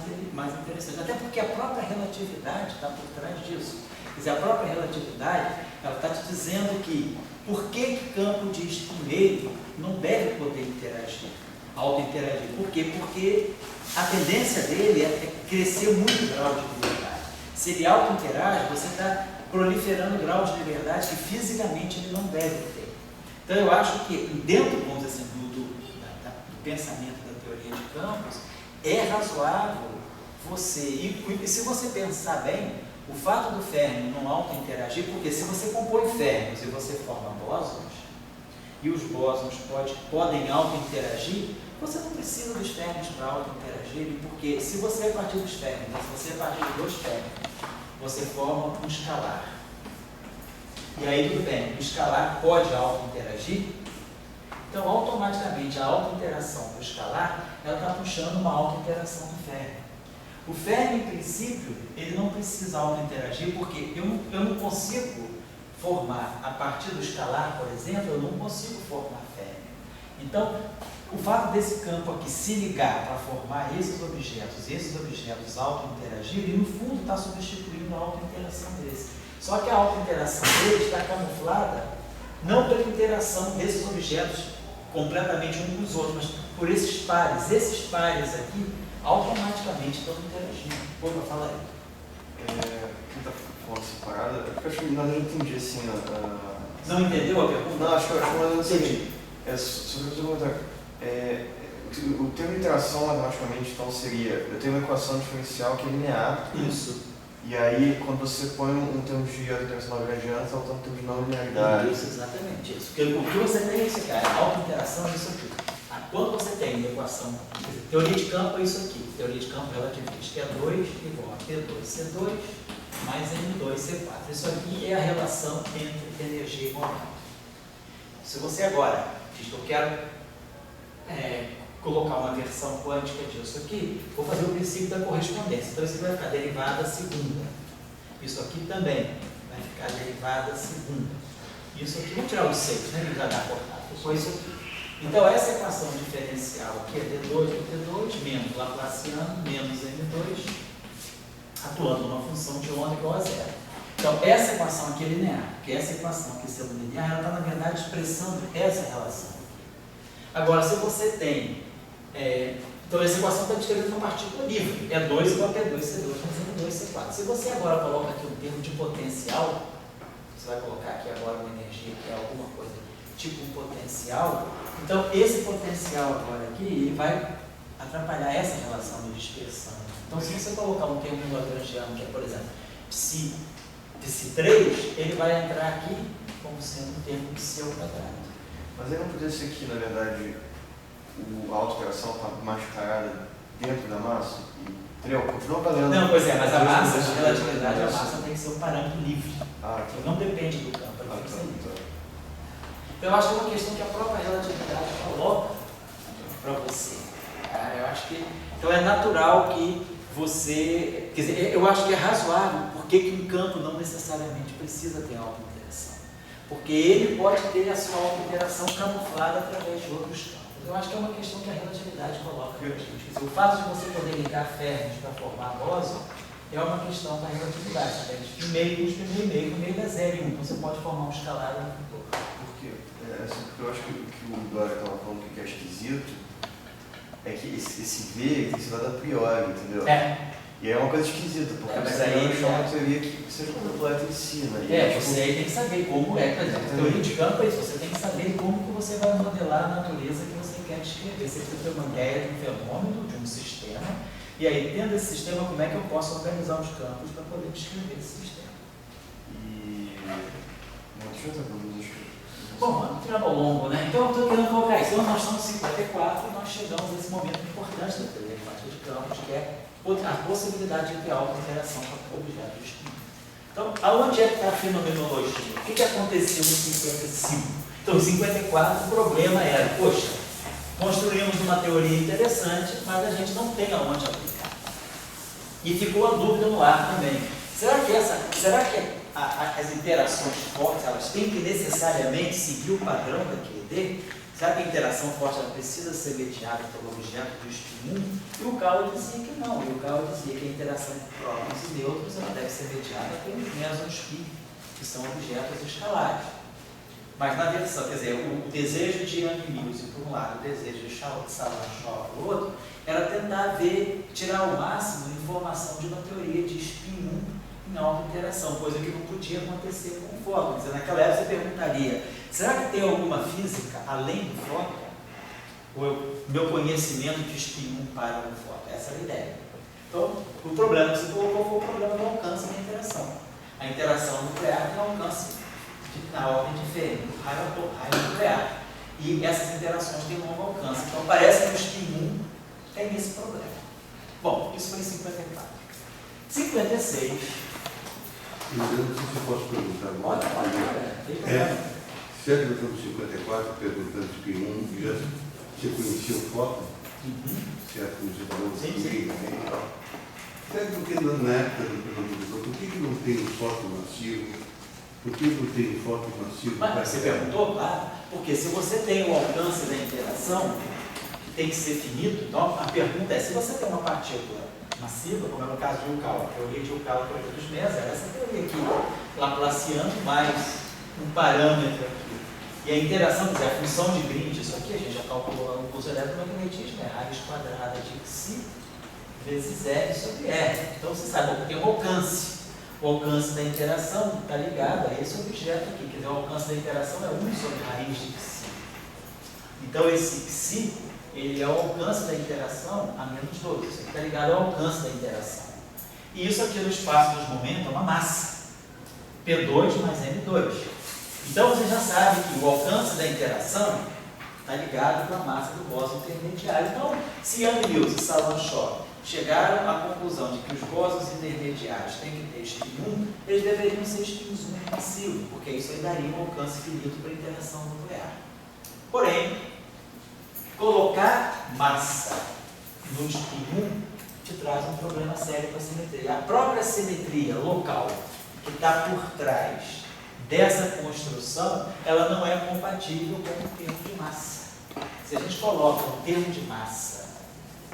interessante. Até porque a própria relatividade está por trás disso. Quer dizer, a própria relatividade, ela está te dizendo que por que campo diz que meio não deve poder interagir, auto-interagir? Por quê? Porque a tendência dele é crescer muito o grau de liberdade. Se ele auto-interage, você está proliferando graus de liberdade que fisicamente ele não deve ter. Então eu acho que dentro, vamos dizer assim, do pensamento da teoria de campos, é razoável você, e se você pensar bem, o fato do férmio não auto-interagir, porque se você compõe férmios e você forma bósons, e os bósons podem auto-interagir, você não precisa dos férmios para auto-interagirem, porque se você é a partir dos férmios, se você é a partir de dois férmios, você forma um escalar. E aí tudo bem, o escalar pode auto-interagir, então automaticamente a auto-interação do escalar, ela está puxando uma auto-interação do férmio. O férmio, em princípio, ele não precisa auto-interagir, porque eu não consigo formar, a partir do escalar, por exemplo, eu não consigo formar férmio. Então, o fato desse campo aqui se ligar para formar esses objetos auto-interagirem, no fundo está substituindo a auto-interação desse. Só que a auto-interação deles está camuflada não pela interação desses objetos completamente uns com os outros, mas por esses pares. Esses pares aqui automaticamente estão interagindo. Pô, fala aí. Quem está falando separado? Eu acho que nós já entendi assim. Não entendeu a pergunta? Não, acho que eu não entendi. Sobre o comentário. O termo interação, matematicamente, então seria: eu tenho uma equação diferencial que é linear. Isso. E aí, quando você põe um termo de interação lagrangiana, está usando um termo de não linearidade. Isso, exatamente isso. Porque o que você tem é isso aqui, a auto-interação é isso aqui. Quando você tem uma equação, teoria de campo é isso aqui, teoria de campo relativista, Q2 igual a P2C2 mais M2C4. Isso aqui é a relação entre energia e momento. Se você agora diz que eu quero colocar uma versão quântica disso aqui, vou fazer o princípio da correspondência. Então isso vai ficar derivada segunda. Isso aqui também vai ficar derivada segunda. Isso aqui, vamos tirar os 6, né? Ele já dá cortado. Depois isso aqui. Então essa equação diferencial aqui é D2 por T2 menos Laplaciano menos M2, atuando numa função de onda igual a zero. Então essa equação aqui é linear, porque essa equação aqui sendo linear, ela está na verdade expressando essa relação. Agora, se você tem então essa equação está descrevendo uma partícula livre, é 2 igual a P2C2 mais M2C4. Se você agora coloca aqui um termo de potencial, você vai colocar aqui agora uma energia que é alguma coisa tipo um potencial, então esse potencial agora aqui, ele vai atrapalhar essa relação de dispersão. Então se você colocar um termo lagrangiano, que é, por exemplo, psi3, ele vai entrar aqui como sendo um termo psi ao quadrado. Mas aí não poderia ser que, na verdade, a auto-interação está mascarada dentro da massa? Entendeu? Continua valendo. Não, pois é, mas a massa, a relatividade, a massa tem que ser um parâmetro livre. Que não depende do campo. Então eu acho que é uma questão que a própria relatividade coloca para você. Eu acho que então é natural que você, quer dizer, eu acho que é razoável porque um campo não necessariamente precisa ter auto-interação. Porque ele pode ter a sua auto-interação camuflada através de outros campos. Eu acho que é uma questão que a relatividade coloca para a gente. Quer dizer, o fato de você poder ligar férmios para formar bóson é uma questão da relatividade. O meio dá 0 e 1, então você pode formar um escalar e um vetor. Por quê? Porque eu acho que o que o Dória estava falando que é esquisito é que esse V tem que ser dado a priori, entendeu? E aí é uma coisa esquisita, porque mas você aí achar uma teoria que seja completa em si, né? Você aí tem que saber como é, por exemplo, teoria de campo é isso, você tem que saber como que você vai modelar a natureza que você quer descrever. Você precisa ter uma ideia de um fenômeno, de um sistema, e aí, tendo esse sistema, como é que eu posso organizar os campos para poder descrever esse sistema? E deixa eu ver algumas. Bom, vamos tirando ao longo, né? Então, eu estou querendo colocar isso. Então, nós estamos em 54 e nós chegamos nesse momento importante da teoria quântica de campos, que é a possibilidade de ter auto-interação com objetos distintos. Então, aonde é que está a fenomenologia? O que aconteceu em 55? Então, em 54, o problema era, poxa, construímos uma teoria interessante, mas a gente não tem aonde aplicar. E ficou a dúvida no ar também. Será que as interações fortes, elas têm que necessariamente seguir o padrão da QED? Será que a interação forte ela precisa ser mediada pelo objeto do spin 1? E o Cauchy dizia que não. E o Cauchy dizia que a interação entre prótons e nêutrons ela deve ser mediada pelos mesons-pi, que são objetos escalares. Mas na versão, quer dizer, o desejo de Young Mills, por um lado, o desejo de Salan-Shaw, por outro, era tentar tirar ao máximo informação de uma teoria de spin 1 em auto-interação, coisa que não podia acontecer com o fóton. Quer dizer, naquela época você perguntaria, será que tem alguma física além do fóton? Ou meu conhecimento de spin 1 para o fóton? Essa era a ideia. Então, o problema que você colocou foi o problema do alcance da interação. A interação nuclear tem alcance na ordem de Fermi, raio nuclear. E essas interações têm longo alcance. Então, parece que o spin 1 tem esse problema. Bom, isso foi em 54. 56. Eu não sei se eu posso perguntar agora. Pode. Certo, nós estamos em 54, perguntando se P1, já você conhecia o fóton? Certo, como você falou, sim. E tal. Certo, porque na época do fenômeno, por que não tem o fóton massivo? Por que não tem o fóton massivo? Mas você perguntou, claro, porque se você tem o alcance da interação, que tem que ser finito, então a pergunta é, se você tem uma partícula massiva, como é no caso de Yukawa, a teoria de Yukawa, a teoria dos mesas, era essa teoria aqui, Laplaciano mais um parâmetro aqui. E a interação, quer dizer, a função de Green, isso aqui a gente já calculou lá no curso eletromagnetismo, é raiz quadrada de Xi vezes R sobre R. Então você sabe, tem um alcance. O alcance da interação está ligado a esse objeto aqui, quer dizer, o alcance da interação é 1 sobre raiz de Xi. Então esse Xi, ele é o alcance da interação a menos 2. Isso aqui está ligado ao alcance da interação. E isso aqui no espaço dos momentos é uma massa. P2 mais M2. Então você já sabe que o alcance da interação está ligado com a massa do bóson intermediário. Então, se Young Mills e Salan-Shaw chegaram à conclusão de que os bósons intermediários têm que ter spin 1, eles deveriam ser spins 1 massivos, porque isso aí daria um alcance finito para a interação nuclear. Porém, colocar massa no spin 1 te traz um problema sério para a simetria. A própria simetria local que está por trás dessa construção, ela não é compatível com o termo de massa. Se a gente coloca um termo de massa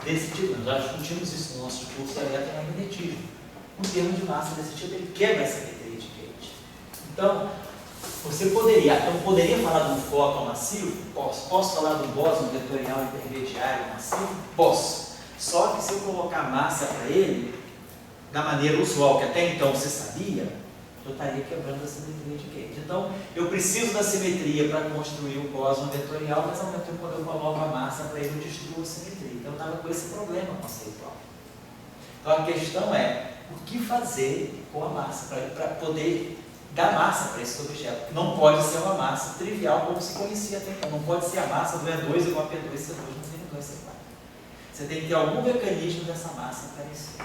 desse tipo, nós já discutimos isso no nosso curso de eletromagnetismo, um termo de massa desse tipo, ele quebra a simetria de Kate. Então, você poderia falar de um fóton massivo? Posso falar de um bóson vetorial intermediário massivo? Posso. Só que se eu colocar massa para ele, da maneira usual, que até então você sabia, eu estaria quebrando a simetria de Kate. Então, eu preciso da simetria para construir o bóson vetorial, mas ao mesmo tempo, quando eu coloco a massa para ele, eu destruo a simetria. Então, eu estava com esse problema conceitual. Então, a questão é, o que fazer com a massa, para poder dar massa para esse objeto? Não pode ser uma massa trivial, como se conhecia até então. Não pode ser a massa do E2 igual a P2, C2, não C2, C4. Você tem que ter algum mecanismo dessa massa aparecer.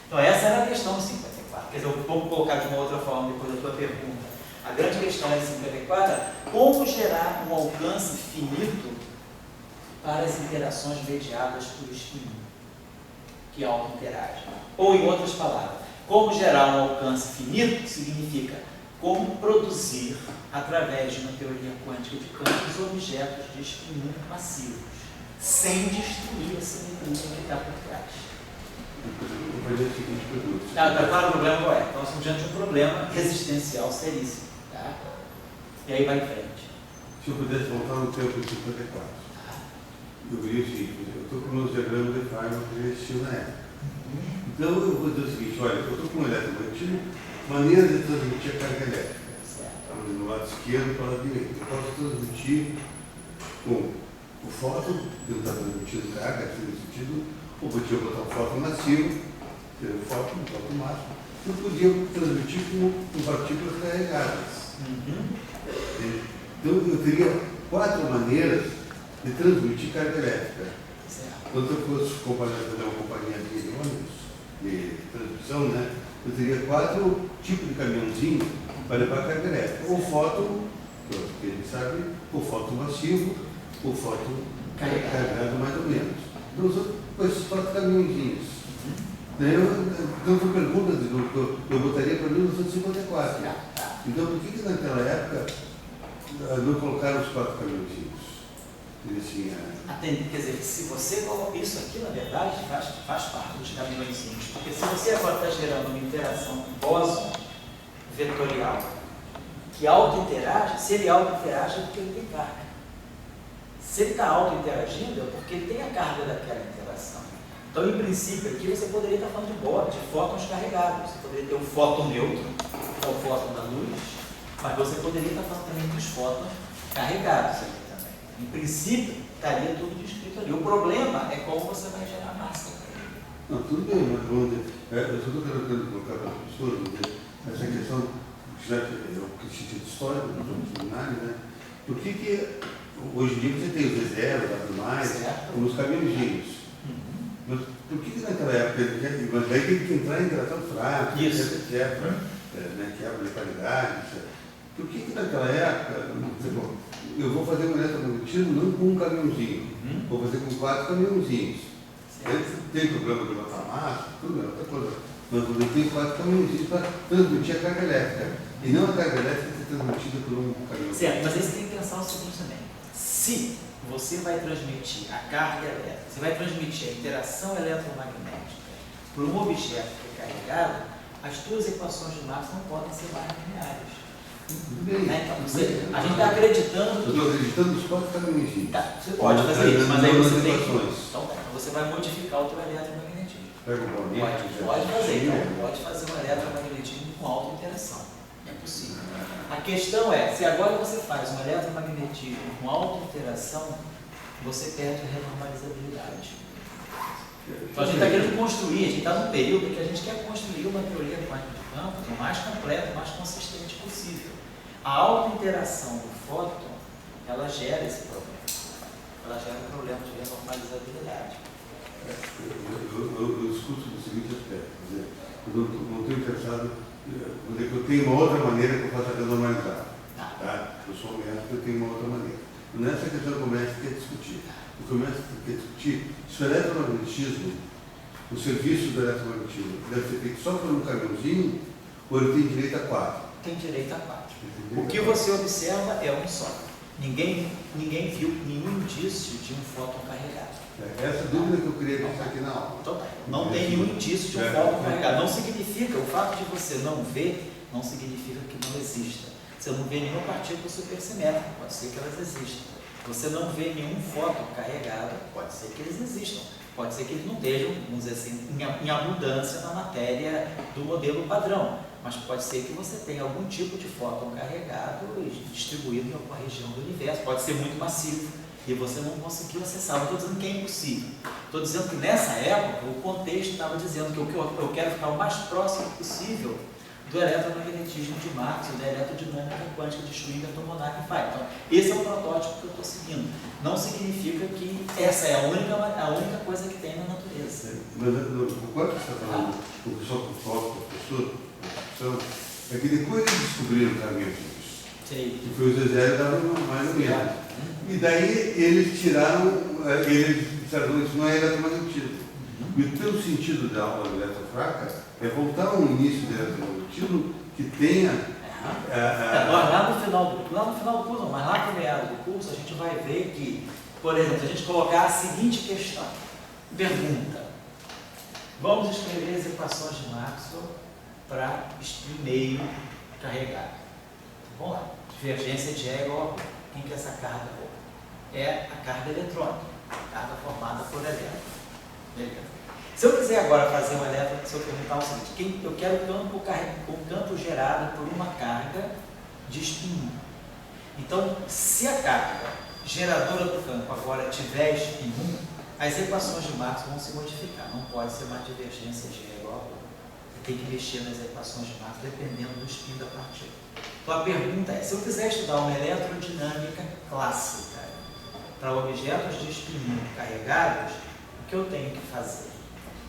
Então, essa era a questão do 54. Quer dizer, vamos colocar de uma outra forma depois da tua pergunta. A grande questão em 54 é como gerar um alcance finito para as interações mediadas por spin, que auto-interagem. Ou, em outras palavras, como gerar um alcance finito significa como produzir, através de uma teoria quântica de campos, objetos de spin massivos, sem destruir a simetria que está por trás. Vou fazer a seguinte pergunta. Tá claro o problema qual é? Então, estamos diante de um problema resistencial seríssimo. Tá? E aí vai em frente. Se eu pudesse voltar no tempo de 54, eu veria o seguinte, eu estou com meus diagramas de Feynman que já existiam na época. Então eu vou dizer o seguinte, olha, eu estou com um eletromagnetismo, maneira de transmitir a carga elétrica. No lado esquerdo para o lado direito. Eu posso transmitir com o fóton, que não está transmitindo carga, aqui no sentido, ou podia botar um fóton massivo, que é o fóton máximo, eu podia transmitir com partículas carregadas. Então eu teria 4 maneiras de transmitir carga elétrica. Quando eu fosse fazer uma companhia de ônibus, de transmissão, né, eu teria 4 tipos de caminhãozinho para levar carga elétrica. O fóton, que a gente sabe, o fóton massivo, o fóton carregado mais ou menos. Então, são com esses 4 caminhãozinhos. Então, são perguntas que eu botaria para 1954. Então, por que naquela época não colocaram os 4 caminhãozinhos? Assim, quer dizer, se você coloca isso aqui, na verdade, faz parte dos caminhõezinhos. Porque se você agora está gerando uma interação bóson vetorial que auto-interage, se ele auto-interage é porque ele tem carga. Se ele está auto-interagindo é porque ele tem a carga daquela interação. Então, em princípio, aqui você poderia estar falando de fótons carregados. Você poderia ter o fóton neutro, que é o fóton da luz, mas você poderia estar falando também dos fótons carregados aqui também. Em princípio, estaria tudo descrito ali. O problema é como você vai gerar massa. Não, tudo bem, mas vamos dizer, eu só estou querendo colocar para as pessoas, essa questão, já que é o sentido histórico do seminário, né? Por que hoje em dia você tem os reservas, os caminhõezinhos? Mas por que naquela época, mas daí tem que entrar em interação fraca, etc, né, que abre a qualidade, etc. Por que naquela época, eu vou fazer um eletromagnetismo não com um caminhãozinho, vou fazer com 4 caminhãozinhos. Tem problema de botar massa, tudo é outra coisa. Mas eu tenho 4 caminhõezinhos para transmitir a carga elétrica. E não a carga elétrica ser transmitida por um caminhão. Certo, mas aí você tem que pensar o seguinte também. Se você vai transmitir a carga elétrica, você vai transmitir a interação eletromagnética por um objeto que é carregado, as 2 equações de Maxwell não podem ser mais lineares. Então, a gente está acreditando. Eu estou acreditando nos 4 caminhõezinhos. Tá, você pode fazer isso, mas aí você tem. Então, você vai modificar o teu eletromagnetismo. Pode fazer, então, pode fazer um eletromagnetismo com auto-interação. É possível. A questão é, se agora você faz um eletromagnetismo com auto-interação, você perde a renormalizabilidade. Então a gente está querendo construir, a gente está num período em que a gente quer construir uma teoria quântica de campo o mais completa, o mais consistente possível. A auto-interação do fóton, ela gera esse problema. Ela gera um problema de renormalizabilidade. Eu discuto do seguinte aspecto, quer dizer, eu não estou interessado, eu tenho uma outra maneira que eu faço a renormalizar. Tá? Eu sou honesto, eu tenho uma outra maneira. Nessa questão que o mestre quer discutir. O que o mestre quer discutir, se o eletromagnetismo, o serviço do eletromagnetismo deve ser feito só por um caminhãozinho, ou ele tem direito a 4? Tem direito a 4. O que você observa é um só. Ninguém viu nenhum indício de um fóton carregado. Essa dúvida que eu queria deixar aqui na aula. Então, não tem nenhum indício de um fóton carregado. Não significa, o fato de você não ver, não significa que não exista. Você não vê nenhuma partícula supersimétrica, pode ser que elas existam. Você não vê nenhum fóton carregado, pode ser que eles existam. Pode ser que eles não estejam, vamos dizer assim, em abundância na matéria do modelo padrão. Mas pode ser que você tenha algum tipo de fóton carregado distribuído em alguma região do universo. Pode ser muito massivo e você não conseguiu acessar. Não estou dizendo que é impossível. Estou dizendo que nessa época o contexto estava dizendo que eu quero ficar o mais próximo possível do eletromagnetismo de Maxwell, da eletrodinâmica quântica de Schwinger, Tomonaga e Fay. Então, esse é o protótipo que eu estou seguindo. Não significa que essa é a única coisa que tem na natureza. Mas o quanto você está falando, o pessoal que fala com a professora, é que depois eles descobriram o caminho disso. Que foi o Zezé dava mais ou menos. E daí eles tiraram, eles disseram, isso não é eletromagnetismo. E o teu sentido da aula eletrofraca é voltar ao início do eletromagnetismo que tenha... Lá no final do curso, mas lá no meado do curso, a gente vai ver que, por exemplo, se a gente colocar a seguinte questão, pergunta, vamos escrever as equações de Maxwell para meio carregado. Vamos lá, divergência de E igual a ρ. Quem que é essa carga? É a carga eletrônica, a carga formada por elétrons. Beleza. Se eu quiser agora fazer um elétron, se eu perguntar o seguinte, eu quero o campo gerado por uma carga de spin 1. Então, se a carga geradora do campo agora tiver spin 1, as equações de Marx vão se modificar. Não pode ser uma divergência G igual a 1. Você tem que mexer nas equações de Marx dependendo do spin da partícula. Então a pergunta é, se eu quiser estudar uma eletrodinâmica clássica para objetos de spin 1 carregados, o que eu tenho que fazer?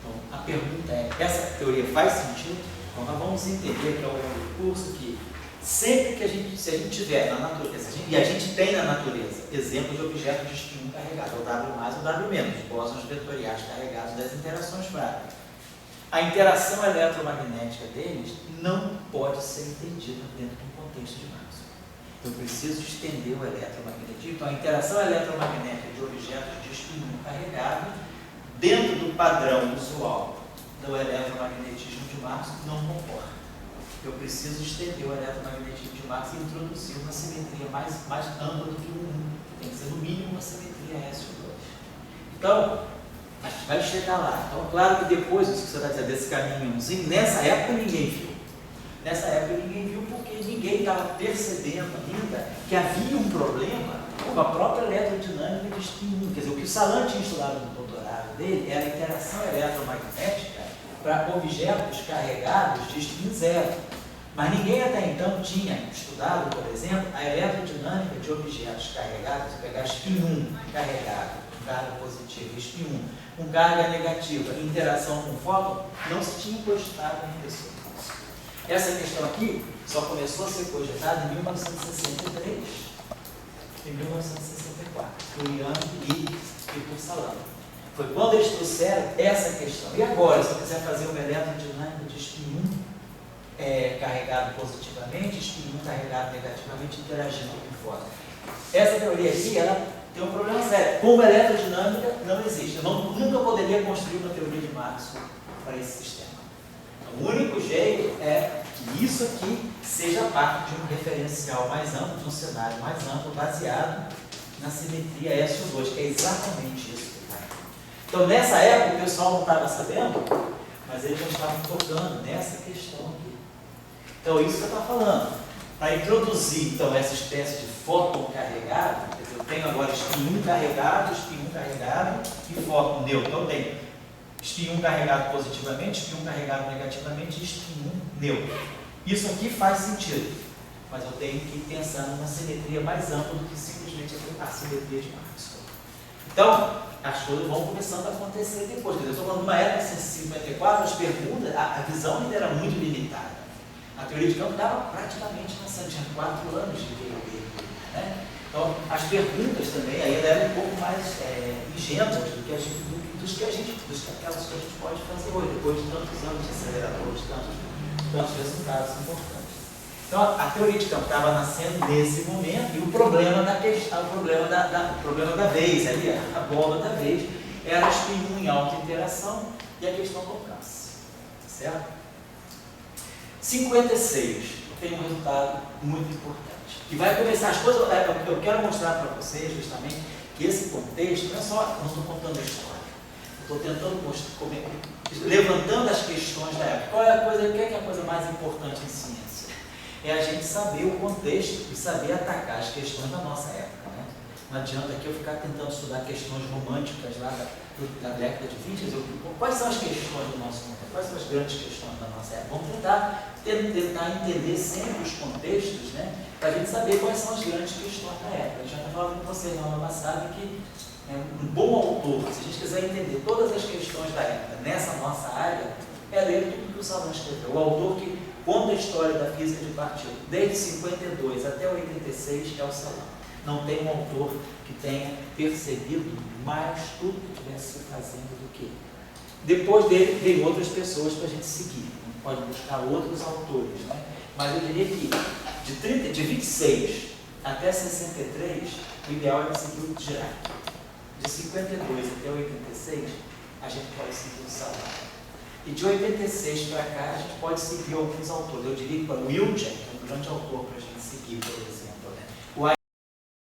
Então, a pergunta é, essa teoria faz sentido? Então, nós vamos entender que ao longo do curso que sempre que se a gente tiver na natureza, e a gente tem na natureza exemplos de objetos de spin 1 carregados, o W mais ou W menos, bósons vetoriais carregados das interações fracas. A interação eletromagnética deles não pode ser entendida dentro de um contexto de Maxwell. Eu preciso estender o eletromagnetismo. Então, a interação eletromagnética de objetos de spin 1 carregado dentro do padrão usual do eletromagnetismo de Marx não concorda. Eu preciso estender o eletromagnetismo de Marx e introduzir uma simetria mais ampla do que um. Tem que ser no mínimo uma simetria SO2. Então, a gente vai chegar lá. Então, claro que depois, isso que você está dizendo, desse caminhozinho, nessa época ninguém viu. Nessa época ninguém viu porque ninguém estava percebendo ainda que havia um problema com a própria eletrodinâmica de spin 1. Quer dizer, o que o Salan tinha estudado no doutorado dele era a interação eletromagnética para objetos carregados de spin 0. Mas ninguém até então tinha estudado, por exemplo, a eletrodinâmica de objetos carregados, pegar spin 1 carregado, com carga positiva, e spin 1 com carga negativa, interação com fóton, não se tinha cogitado em pessoas. Essa questão aqui só começou a ser cogitada em 1963 e 1964, por Young e por Salan. Foi quando eles trouxeram essa questão. E agora, se eu quiser fazer uma eletrodinâmica de spin 1 carregado positivamente, spin 1 carregado negativamente, interagindo com fóton. Essa teoria aqui, ela tem um problema sério. Como eletrodinâmica, não existe. Eu nunca poderia construir uma teoria de Maxwell para esse sistema. O único jeito é que isso aqui seja parte de um referencial mais amplo, de um cenário mais amplo, baseado na simetria SO2, que é exatamente isso que está aqui. Então, nessa época, o pessoal não estava sabendo, mas eles já estavam focando nessa questão aqui. Então, isso que eu estou falando. Para introduzir, então, essa espécie de fóton carregado, eu tenho agora spin 1 carregado e fóton neutro. Então, eu tenho spin 1 carregado positivamente, spin 1 carregado negativamente e spin 1 neutro. Isso aqui faz sentido, mas eu tenho que pensar numa simetria mais ampla do que simplesmente a simetria de Maxwell. Então, as coisas vão começando a acontecer depois. Quer dizer, eu estou falando de uma época de 1954, as perguntas, a visão ainda era muito limitada. A teoria de campo estava praticamente nascendo, tinha 4 anos de teoria. Né? Então, as perguntas também ainda eram um pouco mais ingênuas do que aquelas que a gente pode fazer hoje, depois de tantos anos de aceleradores, tantos resultados importantes. Então, a teoria de campo estava nascendo nesse momento, e o problema da questão, o problema da vez, ali, a bola da vez, era spin 1 em alta interação e a questão do alcance. Certo? 56 tem um resultado muito importante. Que vai começar as coisas. Eu quero mostrar para vocês justamente que esse contexto não é só, não estou contando a história. Estou tentando mostrar, levantando as questões da época. O que é a coisa mais importante em ciência? É a gente saber o contexto e saber atacar as questões da nossa época. Né? Não adianta aqui eu ficar tentando estudar questões românticas lá da década de 20. Quais são as questões do nosso momento? Quais são as grandes questões da nossa época? Vamos tentar entender sempre os contextos, né? Para a gente saber quais são as grandes questões da época. Eu já estava falando com vocês na aula passada que um bom autor, se a gente quiser entender todas as questões da época nessa nossa área, é ler tudo que o Salan escreveu. O autor que conta a história da física de partículas desde 52 até 86 é o Salan. Não tem um autor que tenha percebido mais tudo que estivesse se fazendo do que ele. Depois dele, veio outras pessoas para a gente seguir. A gente pode buscar outros autores, né? Mas eu diria que de 26 até 63, o ideal era seguir o Dirac. De 52 até 86, a gente pode seguir o Salan. E de 86 para cá, a gente pode seguir alguns autores. Eu diria que o Wilczek é um grande autor para a gente seguir, por exemplo.